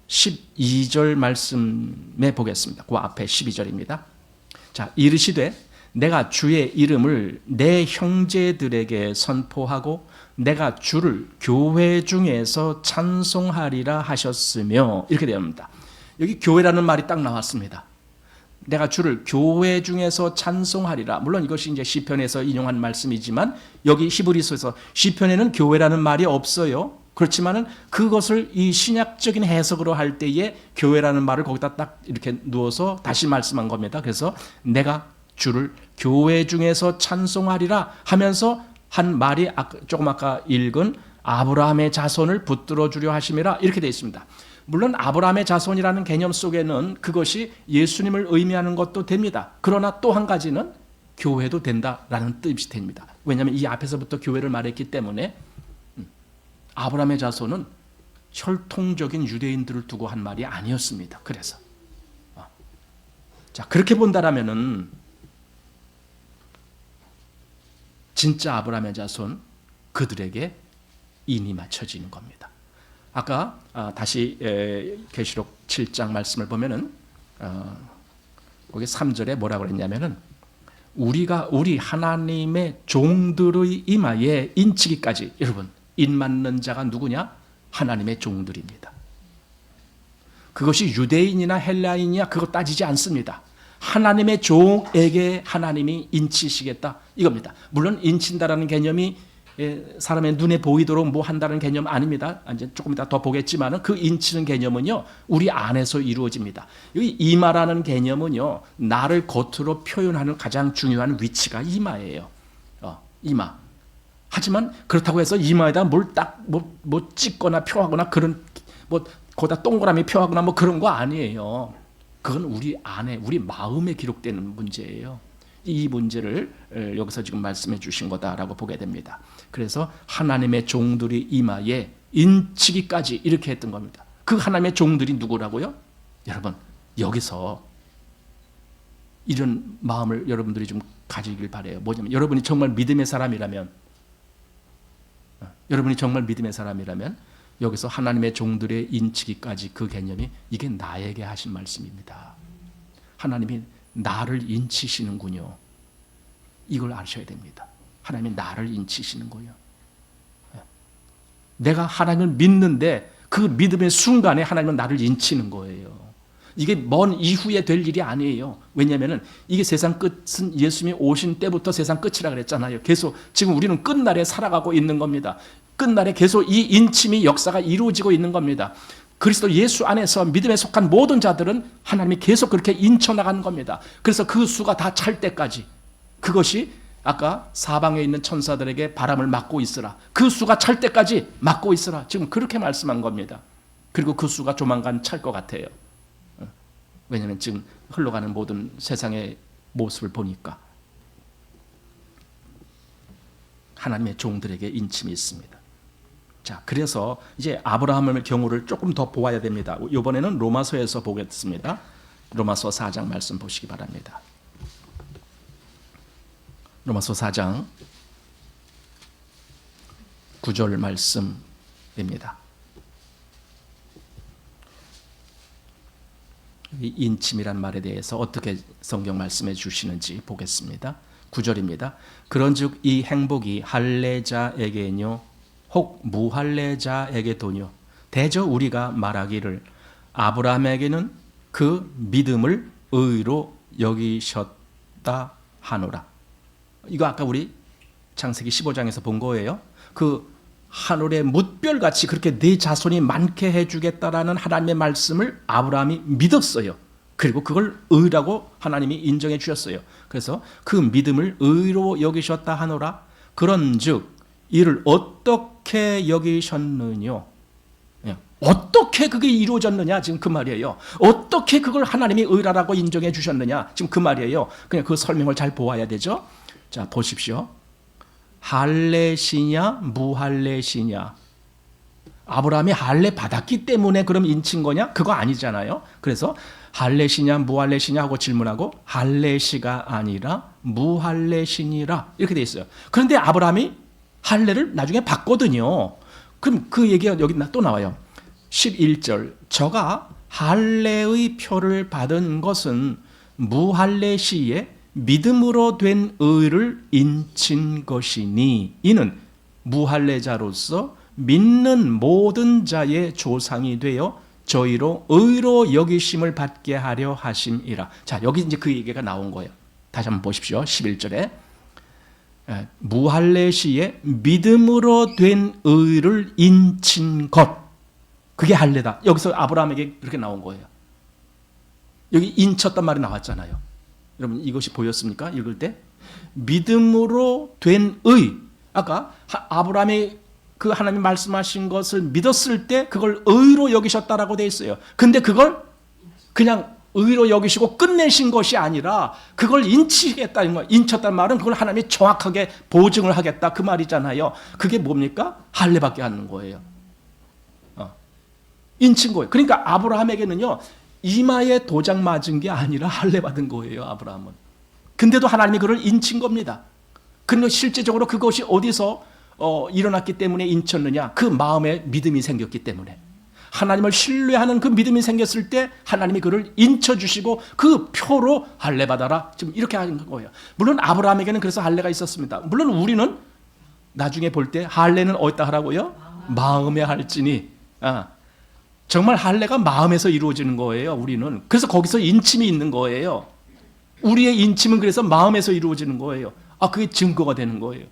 12절 말씀에 보겠습니다. 그 앞에 12절입니다. 자, 이르시되 내가 주의 이름을 내 형제들에게 선포하고 내가 주를 교회 중에서 찬송하리라 하셨으며, 이렇게 되옵니다. 여기 교회라는 말이 딱 나왔습니다. 내가 주를 교회 중에서 찬송하리라. 물론 이것이 이제 시편에서 인용한 말씀이지만 여기 히브리서에서 시편에는 교회라는 말이 없어요. 그렇지만은 그것을 이 신약적인 해석으로 할 때에 교회라는 말을 거기다 딱 이렇게 누워서 다시 말씀한 겁니다. 그래서 내가 주를 교회 중에서 찬송하리라 하면서 한 말이 조금 아까 읽은 아브라함의 자손을 붙들어 주려 하심이라 이렇게 되어 있습니다. 물론 아브라함의 자손이라는 개념 속에는 그것이 예수님을 의미하는 것도 됩니다. 그러나 또 한 가지는 교회도 된다라는 뜻이 됩니다. 왜냐하면 이 앞에서부터 교회를 말했기 때문에 아브라함의 자손은 혈통적인 유대인들을 두고 한 말이 아니었습니다. 그래서 자, 그렇게 본다라면은 진짜 아브라함의 자손 그들에게 인이 맞춰지는 겁니다. 아까 다시 계시록 7장 말씀을 보면은 거기 3절에 뭐라고 그랬냐면은 우리 하나님의 종들의 이마에 인치기까지, 여러분 인 맞는 자가 누구냐? 하나님의 종들입니다. 그것이 유대인이나 헬라인이냐 그거 따지지 않습니다. 하나님의 종에게 하나님이 인치시겠다 이겁니다. 물론 인친다라는 개념이 사람의 눈에 보이도록 뭐 한다는 개념 아닙니다. 이제 조금 이따 더 보겠지만은 그 인치는 개념은요 우리 안에서 이루어집니다. 여기 이마라는 개념은요 나를 겉으로 표현하는 가장 중요한 위치가 이마예요. 이마. 하지만 그렇다고 해서 이마에다 뭘 딱 뭐 찍거나 표하거나 그런 뭐 거기다 동그라미 표하거나 뭐 그런 거 아니에요. 그건 우리 안에 우리 마음에 기록되는 문제예요. 이 문제를 여기서 지금 말씀해 주신 거다라고 보게 됩니다. 그래서 하나님의 종들이 이마에 인치기까지 이렇게 했던 겁니다. 그 하나님의 종들이 누구라고요? 여러분 여기서 이런 마음을 여러분들이 좀 가지길 바라요. 뭐냐면 여러분이 정말 믿음의 사람이라면 여기서 하나님의 종들의 인치기까지 그 개념이 이게 나에게 하신 말씀입니다. 하나님이 나를 인치시는군요. 이걸 아셔야 됩니다. 하나님이 나를 인치시는 거예요. 내가 하나님을 믿는데 그 믿음의 순간에 하나님은 나를 인치는 거예요. 이게 먼 이후에 될 일이 아니에요. 왜냐하면 이게 세상 끝은 예수님이 오신 때부터 세상 끝이라 그랬잖아요. 계속 지금 우리는 끝날에 살아가고 있는 겁니다. 끝날에 계속 이 인침이 역사가 이루어지고 있는 겁니다. 그리스도 예수 안에서 믿음에 속한 모든 자들은 하나님이 계속 그렇게 인쳐나가는 겁니다. 그래서 그 수가 다 찰 때까지, 그것이 아까 사방에 있는 천사들에게 바람을 막고 있으라, 그 수가 찰 때까지 막고 있으라, 지금 그렇게 말씀한 겁니다. 그리고 그 수가 조만간 찰 것 같아요. 왜냐하면 지금 흘러가는 모든 세상의 모습을 보니까 하나님의 종들에게 인침이 있습니다. 자, 그래서 이제 아브라함의 경우를 조금 더 보아야 됩니다. 이번에는 로마서에서 보겠습니다. 로마서 4장 말씀 보시기 바랍니다. 로마서 4장 9절 말씀입니다. 이 인침이란 말에 대해서 어떻게 성경 말씀해 주시는지 보겠습니다. 9절입니다. 그런즉 이 행복이 할례자에게뇨 혹 무할례자에게도뇨 대저 우리가 말하기를 아브라함에게는 그 믿음을 의로 여기셨다 하노라. 이거 아까 우리 창세기 15장에서 본 거예요. 그 하늘의 뭇별같이 그렇게 네 자손이 많게 해주겠다라는 하나님의 말씀을 아브라함이 믿었어요. 그리고 그걸 의라고 하나님이 인정해 주셨어요. 그래서 그 믿음을 의로 여기셨다 하노라. 그런즉 이를 어떻게 여기셨느냐? 어떻게 그게 이루어졌느냐? 지금 그 말이에요. 어떻게 그걸 하나님이 의라고 인정해 주셨느냐? 지금 그 말이에요. 그냥 그 설명을 잘 보아야 되죠. 자, 보십시오. 할례시냐 무할례시냐? 아브라함이 할례 받았기 때문에 그럼 인친 거냐? 그거 아니잖아요. 그래서 할례시냐 무할례시냐 하고 질문하고 할례시가 아니라 무할례시니라 이렇게 돼 있어요. 그런데 아브라함이 할례를 나중에 받거든요. 그럼 그 얘기가 여기 또 나와요. 11절 저가 할례의 표를 받은 것은 무할례 시에 믿음으로 된 의를 인친 것이니 이는 무할례자로서 믿는 모든 자의 조상이 되어 저희로 의로 여기심을 받게 하려 하심이라. 자, 여기 이제 그 얘기가 나온 거예요. 다시 한번 보십시오. 11절에 무할례 시에 믿음으로 된 의를 인친 것, 그게 할례다. 여기서 아브라함에게 그렇게 나온 거예요. 여기 인쳤단 말이 나왔잖아요. 여러분 이것이 보였습니까? 읽을 때 믿음으로 된 의, 아까 아브라함이 그 하나님 말씀하신 것을 믿었을 때 그걸 의로 여기셨다라고 돼 있어요. 근데 그걸 그냥 의로 여기시고 끝내신 것이 아니라 그걸 인치겠다는 거예요. 인쳤단 말은 그걸 하나님이 정확하게 보증을 하겠다 그 말이잖아요. 그게 뭡니까? 할례받게 하는 거예요. 인친 거예요. 그러니까 아브라함에게는요 이마에 도장 맞은 게 아니라 할례받은 거예요. 아브라함은. 근데도 하나님이 그를 인친 겁니다. 그런데 실제적으로 그것이 어디서 일어났기 때문에 인쳤느냐? 그 마음에 믿음이 생겼기 때문에. 하나님을 신뢰하는 그 믿음이 생겼을 때 하나님이 그를 인쳐주시고 그 표로 할례받아라. 지금 이렇게 하는 거예요. 물론 아브라함에게는 그래서 할례가 있었습니다. 물론 우리는 나중에 볼 때 할례는 어디다 하라고요? 마음에 할지니. 정말 할례가 마음에서 이루어지는 거예요. 우리는. 그래서 거기서 인침이 있는 거예요. 우리의 인침은 그래서 마음에서 이루어지는 거예요. 그게 증거가 되는 거예요.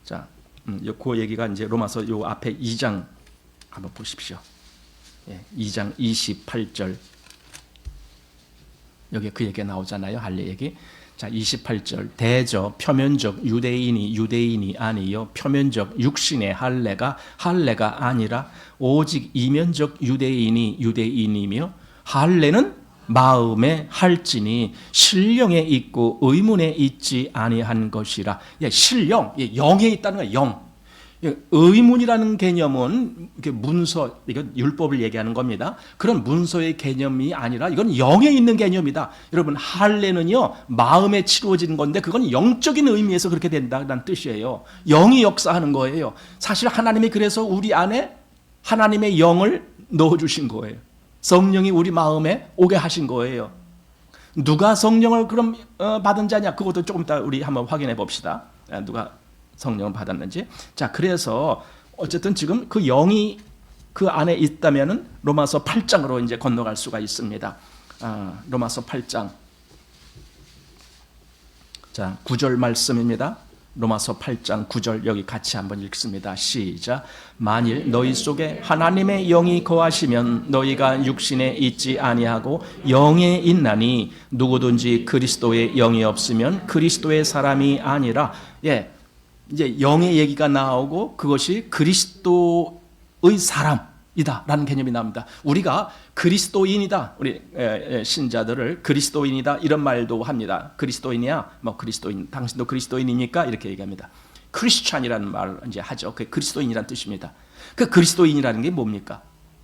자, 그 얘기가 이제 로마서 요 앞에 2장 한번 보십시오. 2장 28절. 여기 그 얘기가 나오잖아요. 할례 얘기. 자, 28절. 대저 표면적 유대인이 아니요 표면적 육신의 할례가 아니라 오직 이면적 유대인이며 할례는 마음에 할지니 신령에 있고 의문에 있지 아니한 것이라. 신령, 영에 있다는 거예요. 영. 의문이라는 개념은 이렇게 문서, 이건 율법을 얘기하는 겁니다. 그런 문서의 개념이 아니라 이건 영에 있는 개념이다. 여러분 할례는요 마음에 치루어지는 건데 그건 영적인 의미에서 그렇게 된다는 뜻이에요. 영이 역사하는 거예요. 사실 하나님이 그래서 우리 안에 하나님의 영을 넣어주신 거예요. 성령이 우리 마음에 오게 하신 거예요. 누가 성령을 그럼 받은 자냐? 그것도 조금 이따 우리 한번 확인해 봅시다. 누가 성령을 받았는지. 자, 그래서 어쨌든 지금 그 영이 그 안에 있다면은 로마서 8장으로 이제 건너갈 수가 있습니다. 로마서 8장. 자, 9절 말씀입니다. 로마서 8장 9절 여기 같이 한번 읽습니다. 시작. 만일 너희 속에 하나님의 영이 거하시면 너희가 육신에 있지 아니하고 영에 있나니 누구든지 그리스도의 영이 없으면 그리스도의 사람이 아니라. 이제 영의 얘기가 나오고 그것이 그리스도의 그리스도의 사람이다라는 개념이 나옵니다. 우리가 그리스도인이다, 우리 신자들을 그리스도인이다 이런 말도 합니다. 그리스도인이야, 뭐 그리스도인, 당신도 그리스도인이니까 이렇게 얘기합니다. 크리스찬이라는 말을 이제 하죠. 그 그리스도인이라는 뜻입니다. 그 그리스도인이라는 게 뭡니까?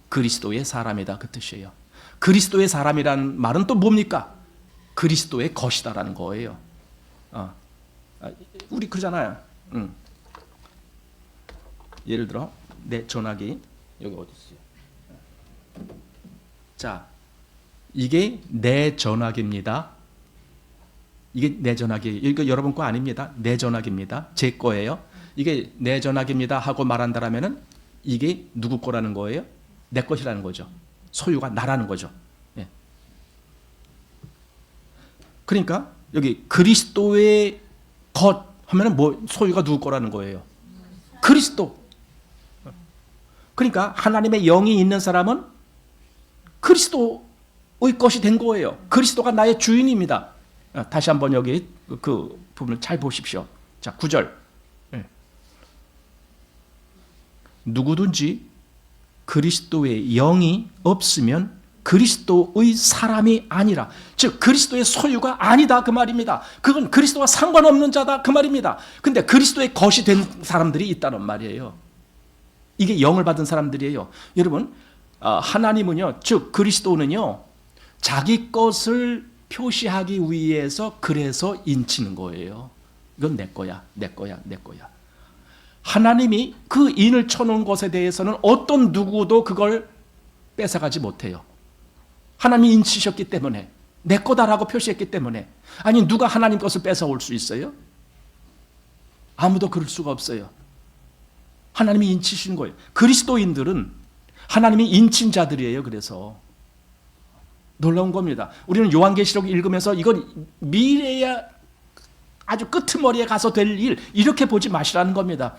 그리스도의 사람이다 그 뜻이에요. 그리스도의 사람이라는 말은 또 뭡니까? 그리스도의 것이다라는 거예요. 우리 그러잖아요. 예를 들어 내 전화기 여기 어디 있어요? 자, 이게 내 전화기입니다. 이게 내 전화기. 이거 여러분 거 아닙니다. 내 전화기입니다. 제 거예요. 이게 내 전화기입니다 하고 말한다라면은 이게 누구 거라는 거예요? 내 것이라는 거죠. 소유가 나라는 거죠. 예. 그러니까 여기 그리스도의 것 하면은 뭐 소유가 누구 거라는 거예요? 그리스도. 그러니까 하나님의 영이 있는 사람은 그리스도의 것이 된 거예요. 그리스도가 나의 주인입니다. 다시 한번 여기 그 부분을 잘 보십시오. 자, 9절. 누구든지 그리스도의 영이 없으면 그리스도의 사람이 아니라, 즉 그리스도의 소유가 아니다 그 말입니다. 그건 그리스도와 상관없는 자다 그 말입니다. 근데 그리스도의 것이 된 사람들이 있다는 말이에요. 이게 영을 받은 사람들이에요. 여러분, 하나님은요, 즉 그리스도는요, 자기 것을 표시하기 위해서 그래서 인치는 거예요. 이건 내 거야, 내 거야, 내 거야. 하나님이 그 인을 쳐놓은 것에 대해서는 어떤 누구도 그걸 뺏어가지 못해요. 하나님이 인치셨기 때문에, 내 거다라고 표시했기 때문에. 아니, 누가 하나님 것을 뺏어올 수 있어요? 아무도 그럴 수가 없어요. 하나님이 인치신 거예요. 그리스도인들은 하나님이 인친 자들이에요. 그래서 놀라운 겁니다. 우리는 요한계시록 읽으면서 이건 미래야 아주 끄트머리에 가서 될 일, 이렇게 보지 마시라는 겁니다.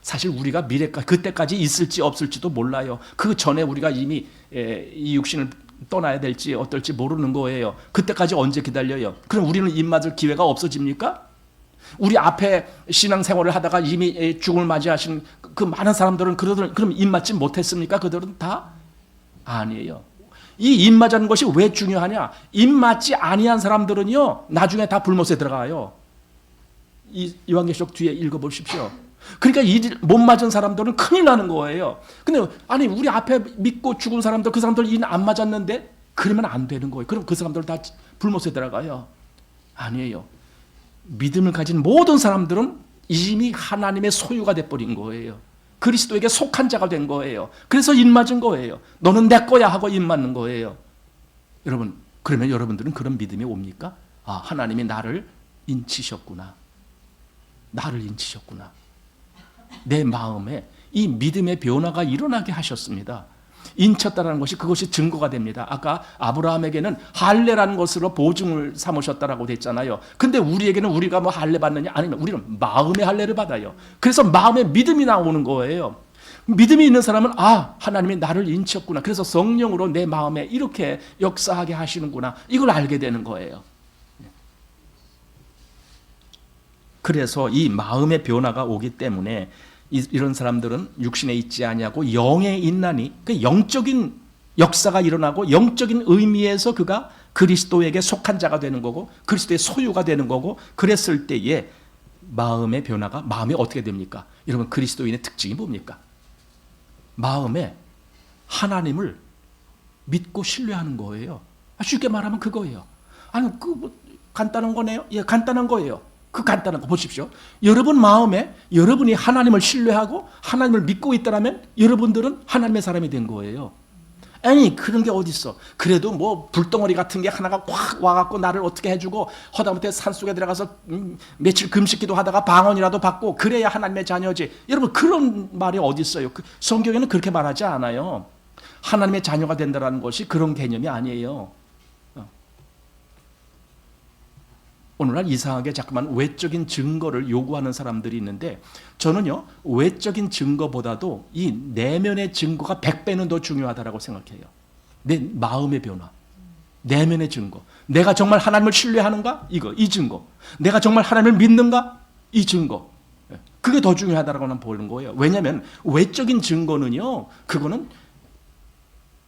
사실 우리가 미래까지, 그때까지 있을지 없을지도 몰라요. 그 전에 우리가 이미 이 육신을 떠나야 될지 어떨지 모르는 거예요. 그때까지 언제 기다려요? 그럼 우리는 입맞을 기회가 없어집니까? 우리 앞에 신앙생활을 하다가 이미 죽음을 맞이하신 그 많은 사람들은 그럼 입맞지 못했습니까? 그들은 다? 아니에요. 이 입맞는 것이 왜 중요하냐? 입맞지 아니한 사람들은요, 나중에 다 불못에 들어가요. 이 요한계시록 뒤에 읽어보십시오. 그러니까 이 못 맞은 사람들은 큰일 나는 거예요. 근데 아니, 우리 앞에 믿고 죽은 사람들, 그 사람들 인 안 맞았는데 그러면 안 되는 거예요. 그럼 그 사람들 다 불못에 들어가요. 아니에요. 믿음을 가진 모든 사람들은 이미 하나님의 소유가 돼버린 거예요. 그리스도에게 속한 자가 된 거예요. 그래서 인 맞은 거예요. 너는 내 거야 하고 인 맞는 거예요. 여러분, 그러면 여러분들은 그런 믿음이 옵니까? 아, 하나님이 나를 인치셨구나. 나를 인치셨구나. 내 마음에 이 믿음의 변화가 일어나게 하셨습니다. 인쳤다는 것이 그것이 증거가 됩니다. 아까 아브라함에게는 할례라는 것으로 보증을 삼으셨다라고 됐잖아요. 근데 우리에게는 우리가 뭐 할례 받느냐? 아니면 우리는 마음의 할례를 받아요. 그래서 마음의 믿음이 나오는 거예요. 믿음이 있는 사람은 아, 하나님이 나를 인쳤구나. 그래서 성령으로 내 마음에 이렇게 역사하게 하시는구나. 이걸 알게 되는 거예요. 그래서 이 마음의 변화가 오기 때문에 이런 사람들은 육신에 있지 아니하고 영에 있나니, 그 영적인 역사가 일어나고 영적인 의미에서 그가 그리스도에게 속한 자가 되는 거고 그리스도의 소유가 되는 거고, 그랬을 때에 마음의 변화가, 마음이 어떻게 됩니까? 여러분, 그리스도인의 특징이 뭡니까? 마음에 하나님을 믿고 신뢰하는 거예요. 쉽게 말하면 그거예요. 아니, 뭐 간단한 거네요. 예, 간단한 거예요. 그 간단한 거 보십시오. 여러분 마음에 여러분이 하나님을 신뢰하고 하나님을 믿고 있다면 여러분들은 하나님의 사람이 된 거예요. 아니, 그런 게 어디 있어? 그래도 뭐 불덩어리 같은 게 하나가 확 와갖고 나를 어떻게 해주고 허다못해 산속에 들어가서 며칠 금식기도 하다가 방언이라도 받고 그래야 하나님의 자녀지. 여러분, 그런 말이 어디 있어요? 성경에는 그렇게 말하지 않아요. 하나님의 자녀가 된다는 것이 그런 개념이 아니에요. 오늘날 이상하게 자꾸만 외적인 증거를 요구하는 사람들이 있는데, 저는요, 외적인 증거보다도 이 내면의 증거가 100배는 더 중요하다고 생각해요. 내 마음의 변화, 내면의 증거. 내가 정말 하나님을 신뢰하는가? 이 증거. 내가 정말 하나님을 믿는가? 이 증거. 그게 더 중요하다고 는 보는 거예요. 왜냐하면 외적인 증거는요, 그거는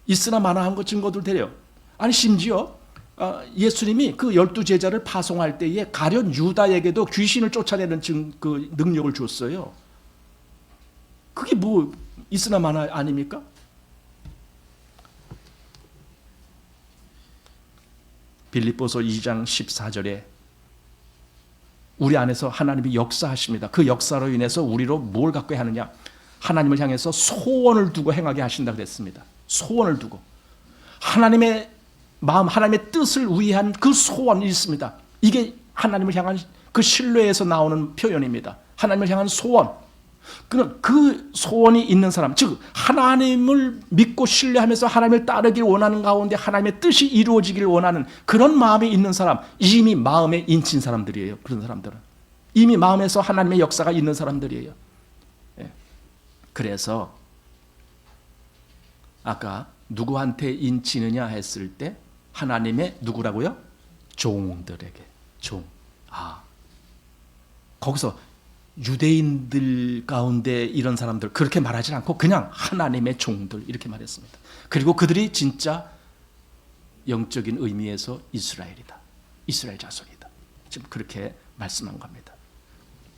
있으나 마나한 것 증거들 돼요. 아니 심지어 예수님이 그 12제자를 파송할 때에 가룟 유다에게도 귀신을 쫓아내는 그 능력을 줬어요. 그게 뭐 있으나 마나 아닙니까? 빌립보서 2장 14절에 우리 안에서 하나님이 역사하십니다. 그 역사로 인해서 우리로 뭘 갖고 하느냐? 하나님을 향해서 소원을 두고 행하게 하신다 그랬습니다. 소원을 두고 하나님의 마음, 하나님의 뜻을 위한 그 소원이 있습니다. 이게 하나님을 향한 그 신뢰에서 나오는 표현입니다. 하나님을 향한 소원. 그 소원이 있는 사람, 즉 하나님을 믿고 신뢰하면서 하나님을 따르길 원하는 가운데 하나님의 뜻이 이루어지길 원하는 그런 마음이 있는 사람, 이미 마음에 인친 사람들이에요. 그런 사람들은 이미 마음에서 하나님의 역사가 있는 사람들이에요. 그래서 아까 누구한테 인치느냐 했을 때 하나님의 누구라고요? 종들에게. 거기서 유대인들 가운데 이런 사람들 그렇게 말하지 않고 그냥 하나님의 종들 이렇게 말했습니다. 그리고 그들이 진짜 영적인 의미에서 이스라엘이다. 이스라엘 자손이다. 지금 그렇게 말씀한 겁니다.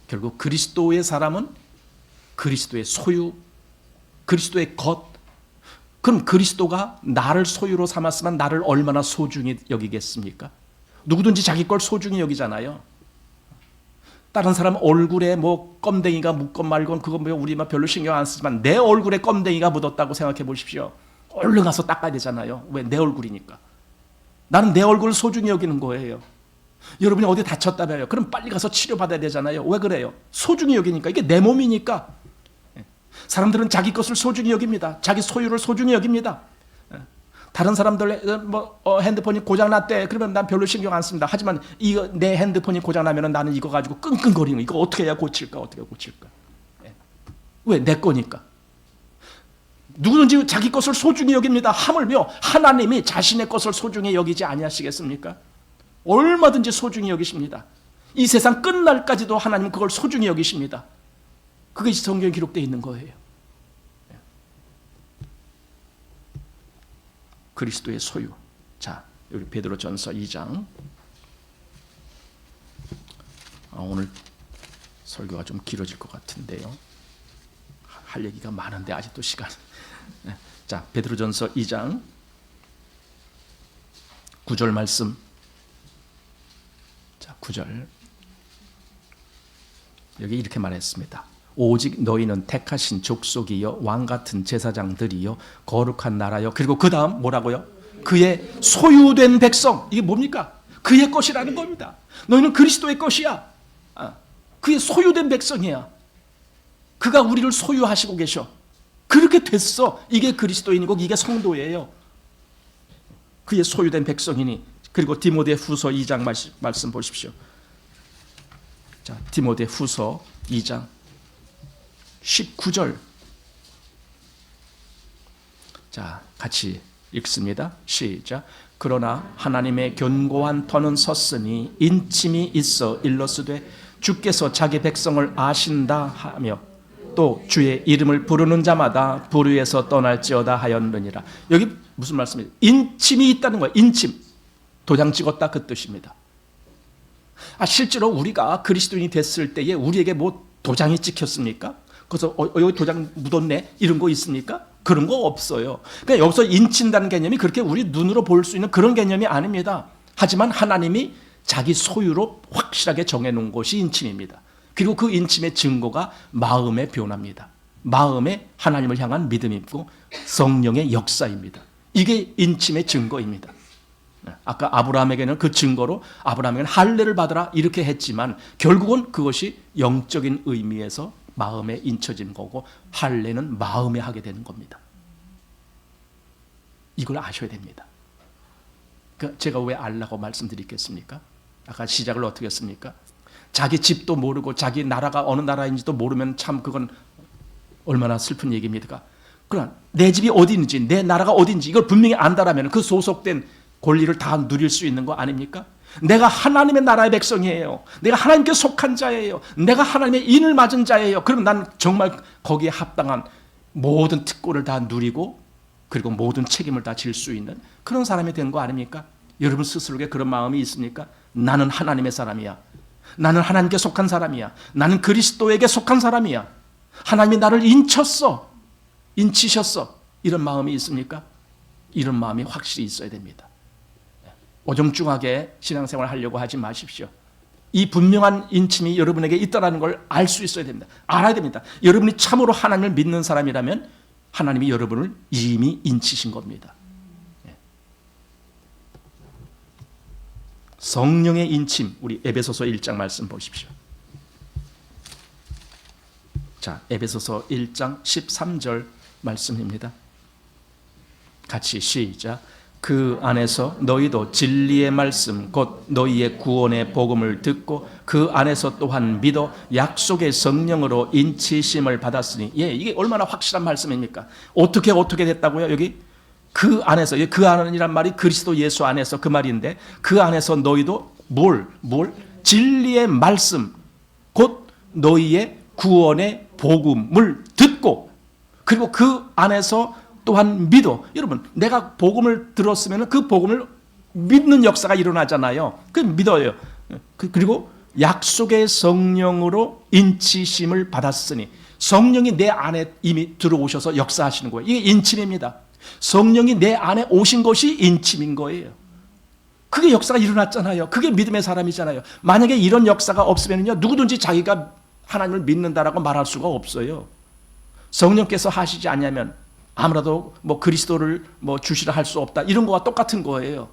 결국 그리스도의 사람은 그리스도의 소유, 그리스도의 것. 그럼 그리스도가 나를 소유로 삼았으면 나를 얼마나 소중히 여기겠습니까? 누구든지 자기 걸 소중히 여기잖아요. 다른 사람 얼굴에 뭐 껌댕이가 묻건 말건 그건 뭐 우리 별로 신경 안 쓰지만 내 얼굴에 껌댕이가 묻었다고 생각해 보십시오. 얼른 가서 닦아야 되잖아요. 왜? 내 얼굴이니까. 나는 내 얼굴을 소중히 여기는 거예요. 여러분이 어디 다쳤다며요. 그럼 빨리 가서 치료받아야 되잖아요. 왜 그래요? 소중히 여기니까. 이게 내 몸이니까. 사람들은 자기 것을 소중히 여깁니다. 자기 소유를 소중히 여깁니다. 다른 사람들 핸드폰이 고장났대. 그러면 난 별로 신경 안 씁니다. 하지만 이거 내 핸드폰이 고장나면 나는 이거 가지고 끙끙거리는 거. 이거 어떻게 해야 고칠까? 왜? 내 거니까. 누구든지 자기 것을 소중히 여깁니다. 하물며 하나님이 자신의 것을 소중히 여기지 아니하시겠습니까? 얼마든지 소중히 여기십니다. 이 세상 끝날까지도 하나님은 그걸 소중히 여기십니다. 그게 성경에 기록되어 있는 거예요. 그리스도의 소유. 자, 여기 베드로전서 2장. 오늘 설교가 좀 길어질 것 같은데요. 할 얘기가 많은데 아직도 시간. 자, 베드로전서 2장 9절 말씀. 자, 9절. 여기 이렇게 말했습니다. 오직 너희는 택하신 족속이요 왕 같은 제사장들이요 거룩한 나라요. 그리고 그 다음 뭐라고요? 그의 소유된 백성. 이게 뭡니까? 그의 것이라는 겁니다. 너희는 그리스도의 것이야. 그의 소유된 백성이야. 그가 우리를 소유하시고 계셔. 그렇게 됐어. 이게 그리스도인이고 이게 성도예요. 그의 소유된 백성이니. 그리고 디모데후서 2장 말씀 보십시오. 자, 디모데후서 2장 19절. 자, 같이 읽습니다. 시작. 그러나 하나님의 견고한 터는 섰으니 인침이 있어 일러스되 주께서 자기 백성을 아신다 하며 또 주의 이름을 부르는 자마다 불의에서 떠날지어다 하였느니라. 여기 무슨 말씀이에요? 인침이 있다는 거예요. 인침. 도장 찍었다 그 뜻입니다. 실제로 우리가 그리스도인이 됐을 때에 우리에게 뭐 도장이 찍혔습니까? 그래서 여기 도장 묻었네 이런 거 있습니까? 그런 거 없어요. 그러니까 여기서 인친다는 개념이 그렇게 우리 눈으로 볼 수 있는 그런 개념이 아닙니다. 하지만 하나님이 자기 소유로 확실하게 정해놓은 것이 인침입니다. 그리고 그 인침의 증거가 마음의 변화입니다. 마음에 하나님을 향한 믿음이 있고 성령의 역사입니다. 이게 인침의 증거입니다. 아까 아브라함에게는 그 증거로 아브라함에게는 할례를 받으라 이렇게 했지만 결국은 그것이 영적인 의미에서 마음에 인쳐진 거고 할례는 마음에 하게 되는 겁니다. 이걸 아셔야 됩니다. 제가 왜 알라고 말씀드리겠습니까? 아까 시작을 어떻게 했습니까? 자기 집도 모르고 자기 나라가 어느 나라인지도 모르면 참 그건 얼마나 슬픈 얘기입니까? 그러나 내 집이 어디 있는지 내 나라가 어딘지 이걸 분명히 안다라면 그 소속된 권리를 다 누릴 수 있는 거 아닙니까? 내가 하나님의 나라의 백성이에요. 내가 하나님께 속한 자예요. 내가 하나님의 인을 맞은 자예요. 그러면 난 정말 거기에 합당한 모든 특권을 다 누리고 그리고 모든 책임을 다 질 수 있는 그런 사람이 된 거 아닙니까? 여러분 스스로에게 그런 마음이 있습니까? 나는 하나님의 사람이야. 나는 하나님께 속한 사람이야. 나는 그리스도에게 속한 사람이야. 하나님이 나를 인치셨어. 이런 마음이 있습니까? 이런 마음이 확실히 있어야 됩니다. 어정쩡하게 신앙생활을 하려고 하지 마십시오. 이 분명한 인침이 여러분에게 있다는 걸 알 수 있어야 됩니다. 알아야 됩니다. 여러분이 참으로 하나님을 믿는 사람이라면 하나님이 여러분을 이미 인치신 겁니다. 성령의 인침, 우리 에베소서 1장 말씀 보십시오. 자, 에베소서 1장 13절 말씀입니다. 같이 시작. 그 안에서 너희도 진리의 말씀 곧 너희의 구원의 복음을 듣고 그 안에서 또한 믿어 약속의 성령으로 인치심을 받았으니, 이게 얼마나 확실한 말씀입니까? 어떻게 됐다고요? 여기 그 안에서, 그 안이란 말이 그리스도 예수 안에서 그 말인데, 그 안에서 너희도 진리의 말씀 곧 너희의 구원의 복음을 듣고 그리고 그 안에서 또한 믿어. 여러분, 내가 복음을 들었으면 그 복음을 믿는 역사가 일어나잖아요. 그 믿어요. 그리고 약속의 성령으로 인치심을 받았으니, 성령이 내 안에 이미 들어오셔서 역사하시는 거예요. 이게 인침입니다. 성령이 내 안에 오신 것이 인침인 거예요. 그게 역사가 일어났잖아요. 그게 믿음의 사람이잖아요. 만약에 이런 역사가 없으면요, 누구든지 자기가 하나님을 믿는다라고 말할 수가 없어요. 성령께서 하시지 않냐면 아무라도 그리스도를 주시라 할 수 없다, 이런 거와 똑같은 거예요.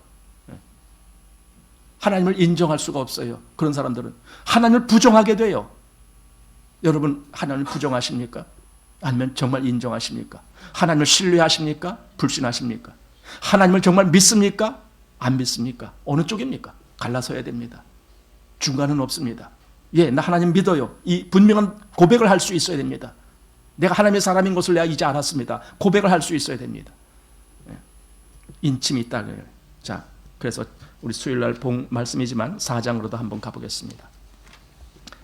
하나님을 인정할 수가 없어요. 그런 사람들은 하나님을 부정하게 돼요. 여러분, 하나님을 부정하십니까? 아니면 정말 인정하십니까? 하나님을 신뢰하십니까? 불신하십니까? 하나님을 정말 믿습니까? 안 믿습니까? 어느 쪽입니까? 갈라서야 됩니다. 중간은 없습니다. 나 하나님 믿어요. 이 분명한 고백을 할 수 있어야 됩니다. 내가 하나님의 사람인 것을 내가 이제 알았습니다. 고백을 할 수 있어야 됩니다. 인침이 있다. 자, 그래서 우리 수요일 날 본 말씀이지만 4장으로도 한번 가보겠습니다.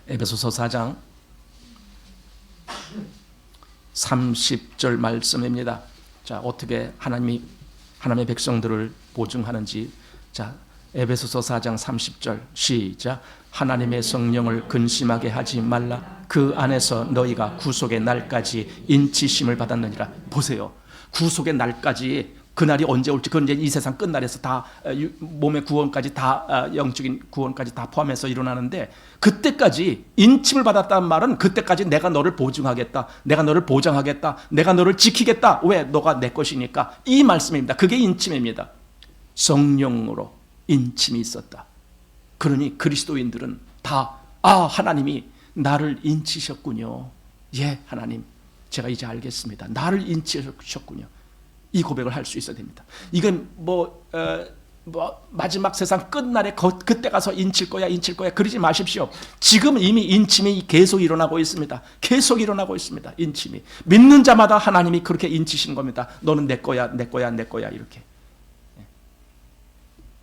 에베소서 4장 30절 말씀입니다. 자, 어떻게 하나님의 백성들을 보증하는지. 자, 에베소서 4장 30절 시작. 하나님의 성령을 근심하게 하지 말라. 그 안에서 너희가 구속의 날까지 인치심을 받았느니라. 보세요. 구속의 날까지, 그날이 언제 올지, 그건 이제 이 세상 끝날에서 다 몸의 구원까지 다, 영적인 구원까지 다 포함해서 일어나는데, 그때까지 인침을 받았다는 말은 그때까지 내가 너를 보증하겠다, 내가 너를 보장하겠다, 내가 너를 지키겠다. 왜? 너가 내 것이니까. 이 말씀입니다. 그게 인침입니다. 성령으로 인침이 있었다. 그러니 그리스도인들은 다 하나님이 나를 인치셨군요. 하나님, 제가 이제 알겠습니다. 나를 인치셨군요. 이 고백을 할 수 있어야 됩니다. 이건 마지막 세상 끝날에 그때 가서 인칠 거야 그러지 마십시오. 지금 이미 인침이 계속 일어나고 있습니다. 계속 일어나고 있습니다. 인침이. 믿는 자마다 하나님이 그렇게 인치신 겁니다. 너는 내 거야 이렇게.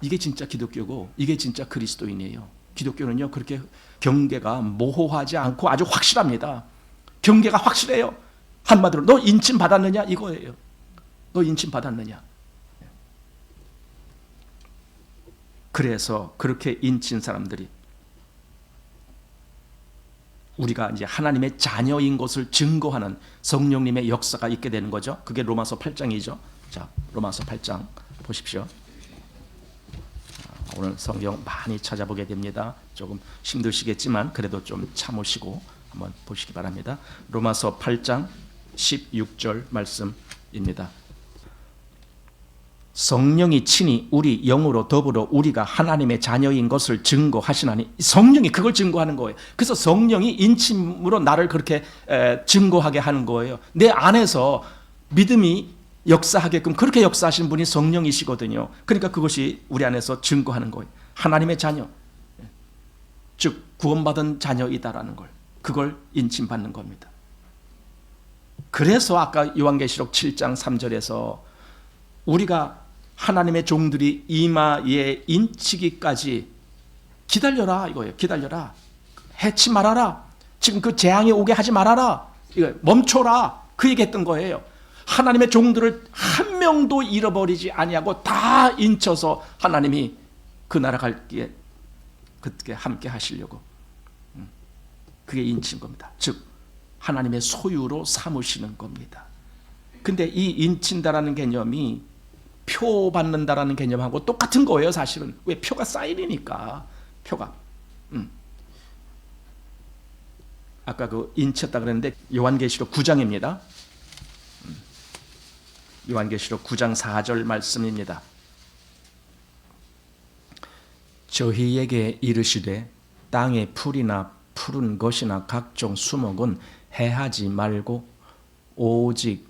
이게 진짜 기독교고, 이게 진짜 그리스도인이에요. 기독교는요, 그렇게 경계가 모호하지 않고 아주 확실합니다. 경계가 확실해요. 한마디로 너 인침 받았느냐 이거예요. 너 인침 받았느냐. 그래서 그렇게 인친 사람들이 우리가 이제 하나님의 자녀인 것을 증거하는 성령님의 역사가 있게 되는 거죠. 그게 로마서 8장이죠. 자, 로마서 8장 보십시오. 오늘 성경 많이 찾아보게 됩니다. 조금 힘드시겠지만 그래도 좀 참으시고 한번 보시기 바랍니다. 로마서 8장 16절 말씀입니다. 성령이 친히 우리 영으로 더불어 우리가 하나님의 자녀인 것을 증거하시나니, 성령이 그걸 증거하는 거예요. 그래서 성령이 인침으로 나를 그렇게 증거하게 하는 거예요. 내 안에서 믿음이 역사하게끔 그렇게 역사하시는 분이 성령이시거든요. 그러니까 그것이 우리 안에서 증거하는 거예요. 하나님의 자녀, 즉 구원받은 자녀이다라는 걸, 그걸 인침받는 겁니다. 그래서 아까 요한계시록 7장 3절에서 우리가 하나님의 종들이 이마에 인치기까지 기다려라 이거예요. 기다려라. 해치 말아라. 지금 그 재앙이 오게 하지 말아라. 이거 멈춰라. 그 얘기했던 거예요. 하나님의 종들을 한 명도 잃어버리지 아니하고 다 인쳐서 하나님이 그 나라 갈기에 그때 함께 하시려고. 그게 인친 겁니다. 즉 하나님의 소유로 삼으시는 겁니다. 근데 이 인친다라는 개념이 표 받는다라는 개념하고 똑같은 거예요. 사실은. 왜? 표가 사인이니까. 표가. 아까 그 인쳤다 그랬는데 요한계시록 9장입니다. 요한계시록 9장 4절 말씀입니다. 저희에게 이르시되 땅의 풀이나 푸른 것이나 각종 수목은 해하지 말고 오직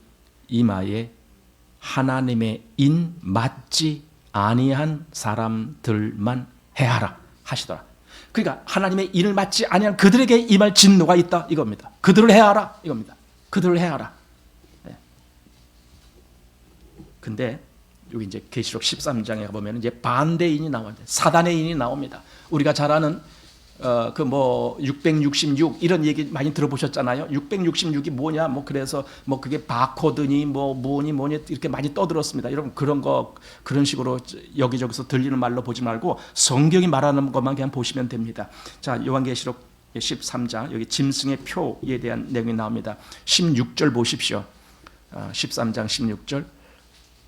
이마에 하나님의 인 맞지 아니한 사람들만 해하라 하시더라. 그러니까 하나님의 인을 맞지 아니한 그들에게 임할 진노가 있다 이겁니다. 그들을 해하라 이겁니다. 그들을 해하라. 네. 근데 여기 이제 계시록 13장에 가보면 이제 반대인이 나옵니다. 사단의 인이 나옵니다. 우리가 잘 아는 그 뭐 666 이런 얘기 많이 들어보셨잖아요. 666이 뭐냐? 뭐 그래서 뭐 그게 바코드니 뭐 뭐니 이렇게 많이 떠들었습니다. 여러분 그런 식으로 여기저기서 들리는 말로 보지 말고 성경이 말하는 것만 그냥 보시면 됩니다. 자, 요한계시록 13장 여기 짐승의 표에 대한 내용이 나옵니다. 16절 보십시오. 13장 16절.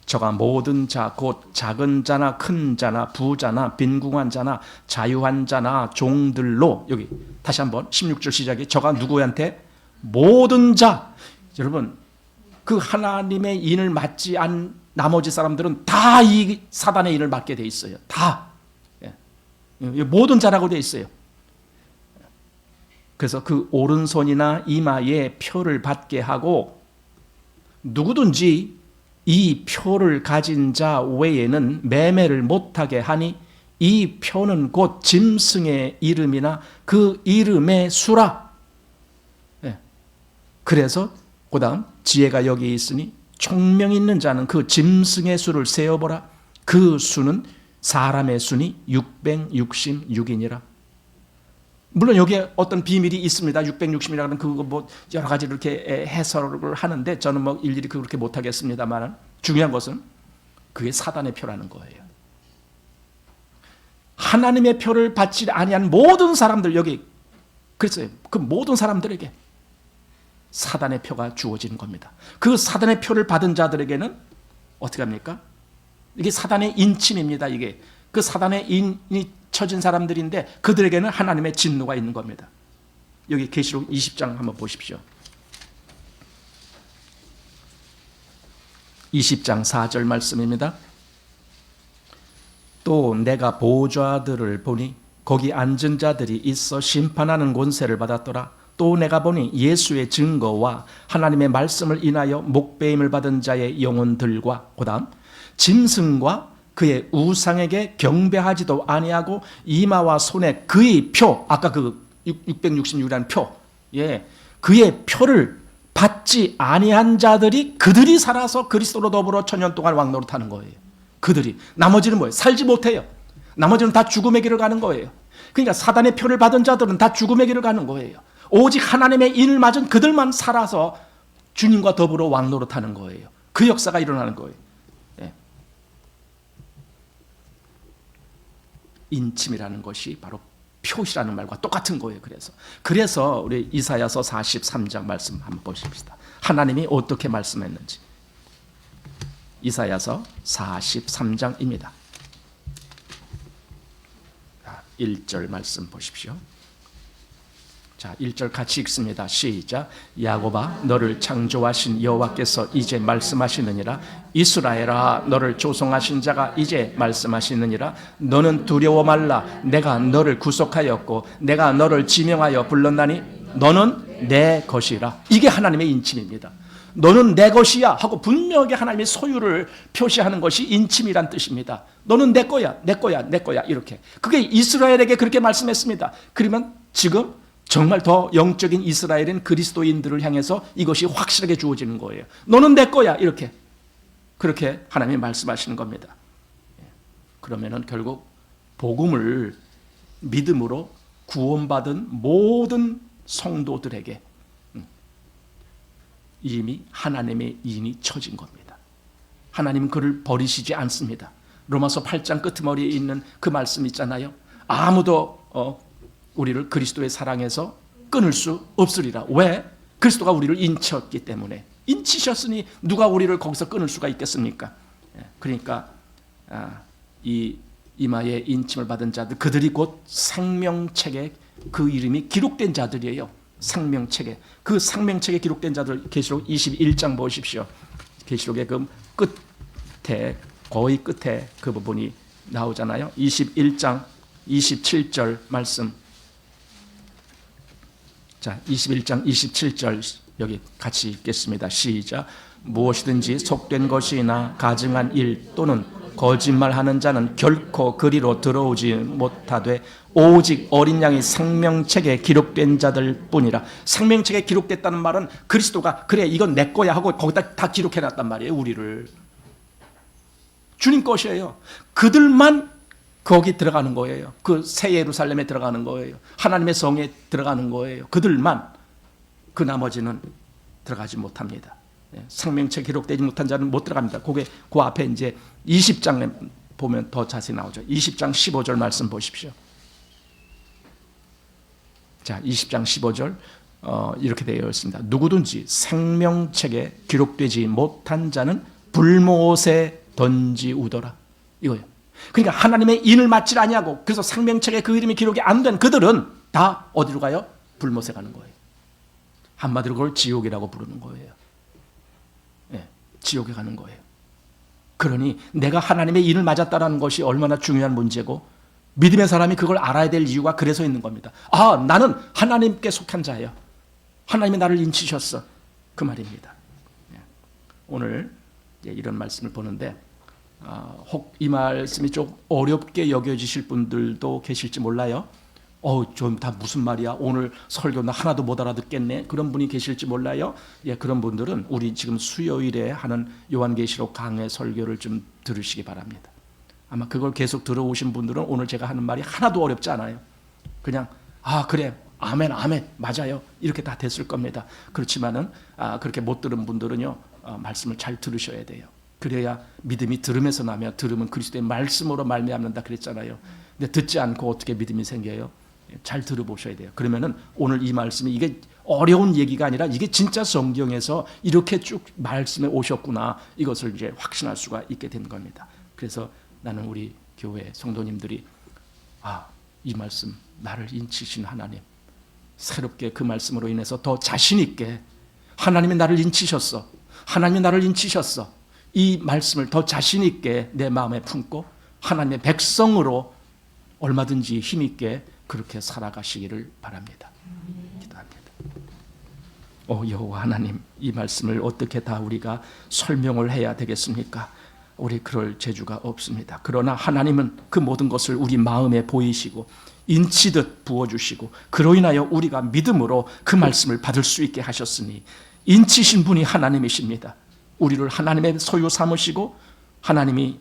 저가 모든 자 곧 작은 자나 큰 자나 부자나 빈궁한 자나 자유한 자나 종들로 여기 다시 한번 16절 시작이 저가 누구한테? 모든 자. 여러분 그 하나님의 인을 맞지 않은 나머지 사람들은 다 이 사단의 인을 맞게 돼 있어요. 다. 모든 자라고 돼 있어요. 그래서 그 오른손이나 이마에 표를 받게 하고 누구든지 이 표를 가진 자 외에는 매매를 못하게 하니 이 표는 곧 짐승의 이름이나 그 이름의 수라. 그래서 그 다음 지혜가 여기 있으니 총명 있는 자는 그 짐승의 수를 세어보라. 그 수는 사람의 수니 666이니라. 물론 여기에 어떤 비밀이 있습니다. 660이라는 그거 뭐 여러 가지 이렇게 해설을 하는데 저는 뭐 일일이 그렇게 못하겠습니다만 중요한 것은 그게 사단의 표라는 거예요. 하나님의 표를 받지 아니한 모든 사람들 여기 그랬어요. 그 모든 사람들에게 사단의 표가 주어지는 겁니다. 그 사단의 표를 받은 자들에게는 어떻게 합니까? 이게 사단의 인침입니다. 이게 그 사단의 인이 처진 사람들인데 그들에게는 하나님의 진노가 있는 겁니다. 여기 계시록 20장 한번 보십시오. 20장 4절 말씀입니다. 또 내가 보좌들을 보니 거기 앉은 자들이 있어 심판하는 권세를 받았더라. 또 내가 보니 예수의 증거와 하나님의 말씀을 인하여 목배임을 받은 자의 영혼들과 그다음 짐승과 그의 우상에게 경배하지도 아니하고 이마와 손에 그의 표, 아까 그 666이라는 표, 그의 표를 받지 아니한 자들이 그들이 살아서 그리스도로 더불어 천년 동안 왕노릇하는 거예요. 그들이. 나머지는 뭐예요? 살지 못해요. 나머지는 다 죽음의 길을 가는 거예요. 그러니까 사단의 표를 받은 자들은 다 죽음의 길을 가는 거예요. 오직 하나님의 인을 맞은 그들만 살아서 주님과 더불어 왕노릇하는 거예요. 그 역사가 일어나는 거예요. 인침이라는 것이 바로 표시라는 말과 똑같은 거예요. 그래서 우리 이사야서 43장 말씀 한번 보십시다. 하나님이 어떻게 말씀했는지. 이사야서 43장입니다. 1절 말씀 보십시오. 자, 1절 같이 읽습니다. 시작. 야곱아 너를 창조하신 여호와께서 이제 말씀하시느니라. 이스라엘아 너를 조성하신 자가 이제 말씀하시느니라. 너는 두려워 말라. 내가 너를 구속하였고 내가 너를 지명하여 불렀나니 너는 내 것이라. 이게 하나님의 인침입니다. 너는 내 것이야 하고 분명하게 하나님의 소유를 표시하는 것이 인침이란 뜻입니다. 너는 내 거야, 내 거야, 내 거야 이렇게. 그게 이스라엘에게 그렇게 말씀했습니다. 그러면 지금 정말 더 영적인 이스라엘인 그리스도인들을 향해서 이것이 확실하게 주어지는 거예요. 너는 내 거야 이렇게. 그렇게 하나님이 말씀하시는 겁니다. 그러면은 결국 복음을 믿음으로 구원받은 모든 성도들에게 이미 하나님의 인이 쳐진 겁니다. 하나님은 그를 버리시지 않습니다. 로마서 8장 끄트머리에 있는 그 말씀 있잖아요. 아무도 우리를 그리스도의 사랑에서 끊을 수 없으리라. 왜? 그리스도가 우리를 인쳤기 때문에. 인치셨으니 누가 우리를 거기서 끊을 수가 있겠습니까? 그러니까 이 이마에 인침을 받은 자들, 그들이 곧 생명책에 그 이름이 기록된 자들이에요. 생명책에. 그 생명책에 기록된 자들, 계시록 21장 보십시오. 계시록의 그 끝에, 거의 끝에 그 부분이 나오잖아요. 21장 27절 말씀. 자, 21장 27절 여기 같이 읽겠습니다. 시작. 무엇이든지 속된 것이나 가증한 일 또는 거짓말하는 자는 결코 그리로 들어오지 못하되 오직 어린 양이 생명책에 기록된 자들 뿐이라. 생명책에 기록됐다는 말은 그리스도가 그래 이건 내 거야 하고 거기다 다 기록해놨단 말이에요. 우리를. 주님 것이에요. 그들만 거기 들어가는 거예요. 그 새 예루살렘에 들어가는 거예요. 하나님의 성에 들어가는 거예요. 그들만. 그 나머지는 들어가지 못합니다. 생명책 기록되지 못한 자는 못 들어갑니다. 그 앞에 이제 20장에 보면 더 자세히 나오죠. 20장 15절 말씀 보십시오. 자, 20장 15절 이렇게 되어 있습니다. 누구든지 생명책에 기록되지 못한 자는 불못에 던지우더라. 이거예요. 그러니까 하나님의 인을 맞지 아니하고 그래서 생명책에 그 이름이 기록이 안 된 그들은 다 어디로 가요? 불못에 가는 거예요. 한마디로 그걸 지옥이라고 부르는 거예요. 지옥에 가는 거예요. 그러니 내가 하나님의 인을 맞았다는 것이 얼마나 중요한 문제고 믿음의 사람이 그걸 알아야 될 이유가 그래서 있는 겁니다. 아, 나는 하나님께 속한 자예요. 하나님이 나를 인치셨어. 그 말입니다. 오늘 이런 말씀을 보는데 혹 이 말씀이 좀 어렵게 여겨지실 분들도 계실지 몰라요. 좀 다 무슨 말이야? 오늘 설교 나 하나도 못 알아듣겠네. 그런 분이 계실지 몰라요. 그런 분들은 우리 지금 수요일에 하는 요한계시록 강해 설교를 좀 들으시기 바랍니다. 아마 그걸 계속 들어오신 분들은 오늘 제가 하는 말이 하나도 어렵지 않아요. 그냥 그래, 아멘, 아멘, 맞아요. 이렇게 다 됐을 겁니다. 그렇지만은 그렇게 못 들은 분들은요, 말씀을 잘 들으셔야 돼요. 그래야 믿음이 들음에서 나며 들음은 그리스도의 말씀으로 말미암는다 그랬잖아요. 근데 듣지 않고 어떻게 믿음이 생겨요? 잘 들어보셔야 돼요. 그러면은 오늘 이 말씀이 이게 어려운 얘기가 아니라 이게 진짜 성경에서 이렇게 쭉 말씀에 오셨구나. 이것을 이제 확신할 수가 있게 된 겁니다. 그래서 나는 우리 교회 성도님들이 이 말씀 나를 인치신 하나님, 새롭게 그 말씀으로 인해서 더 자신 있게 하나님이 나를 인치셨어. 하나님이 나를 인치셨어. 이 말씀을 더 자신 있게 내 마음에 품고 하나님의 백성으로 얼마든지 힘 있게 그렇게 살아가시기를 바랍니다. 기도합니다. 여호와 하나님, 이 말씀을 어떻게 다 우리가 설명을 해야 되겠습니까? 우리 그럴 재주가 없습니다. 그러나 하나님은 그 모든 것을 우리 마음에 보이시고 인치듯 부어주시고 그로 인하여 우리가 믿음으로 그 말씀을 받을 수 있게 하셨으니 인치신 분이 하나님이십니다. 우리를 하나님의 소유 삼으시고 하나님이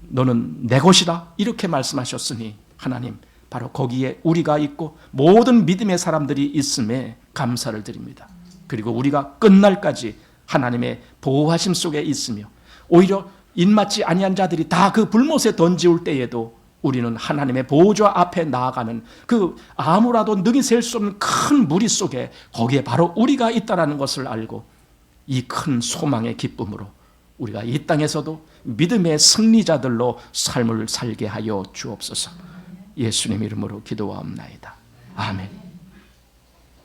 너는 내 것이다 이렇게 말씀하셨으니 하나님 바로 거기에 우리가 있고 모든 믿음의 사람들이 있음에 감사를 드립니다. 그리고 우리가 끝날까지 하나님의 보호하심 속에 있으며 오히려 인맞지 아니한 자들이 다 그 불못에 던지올 때에도 우리는 하나님의 보호자 앞에 나아가는 그 아무라도 능히 셀 수 없는 큰 무리 속에 거기에 바로 우리가 있다는 것을 알고 이 큰 소망의 기쁨으로 우리가 이 땅에서도 믿음의 승리자들로 삶을 살게 하여 주옵소서. 예수님 이름으로 기도하옵나이다. 아멘.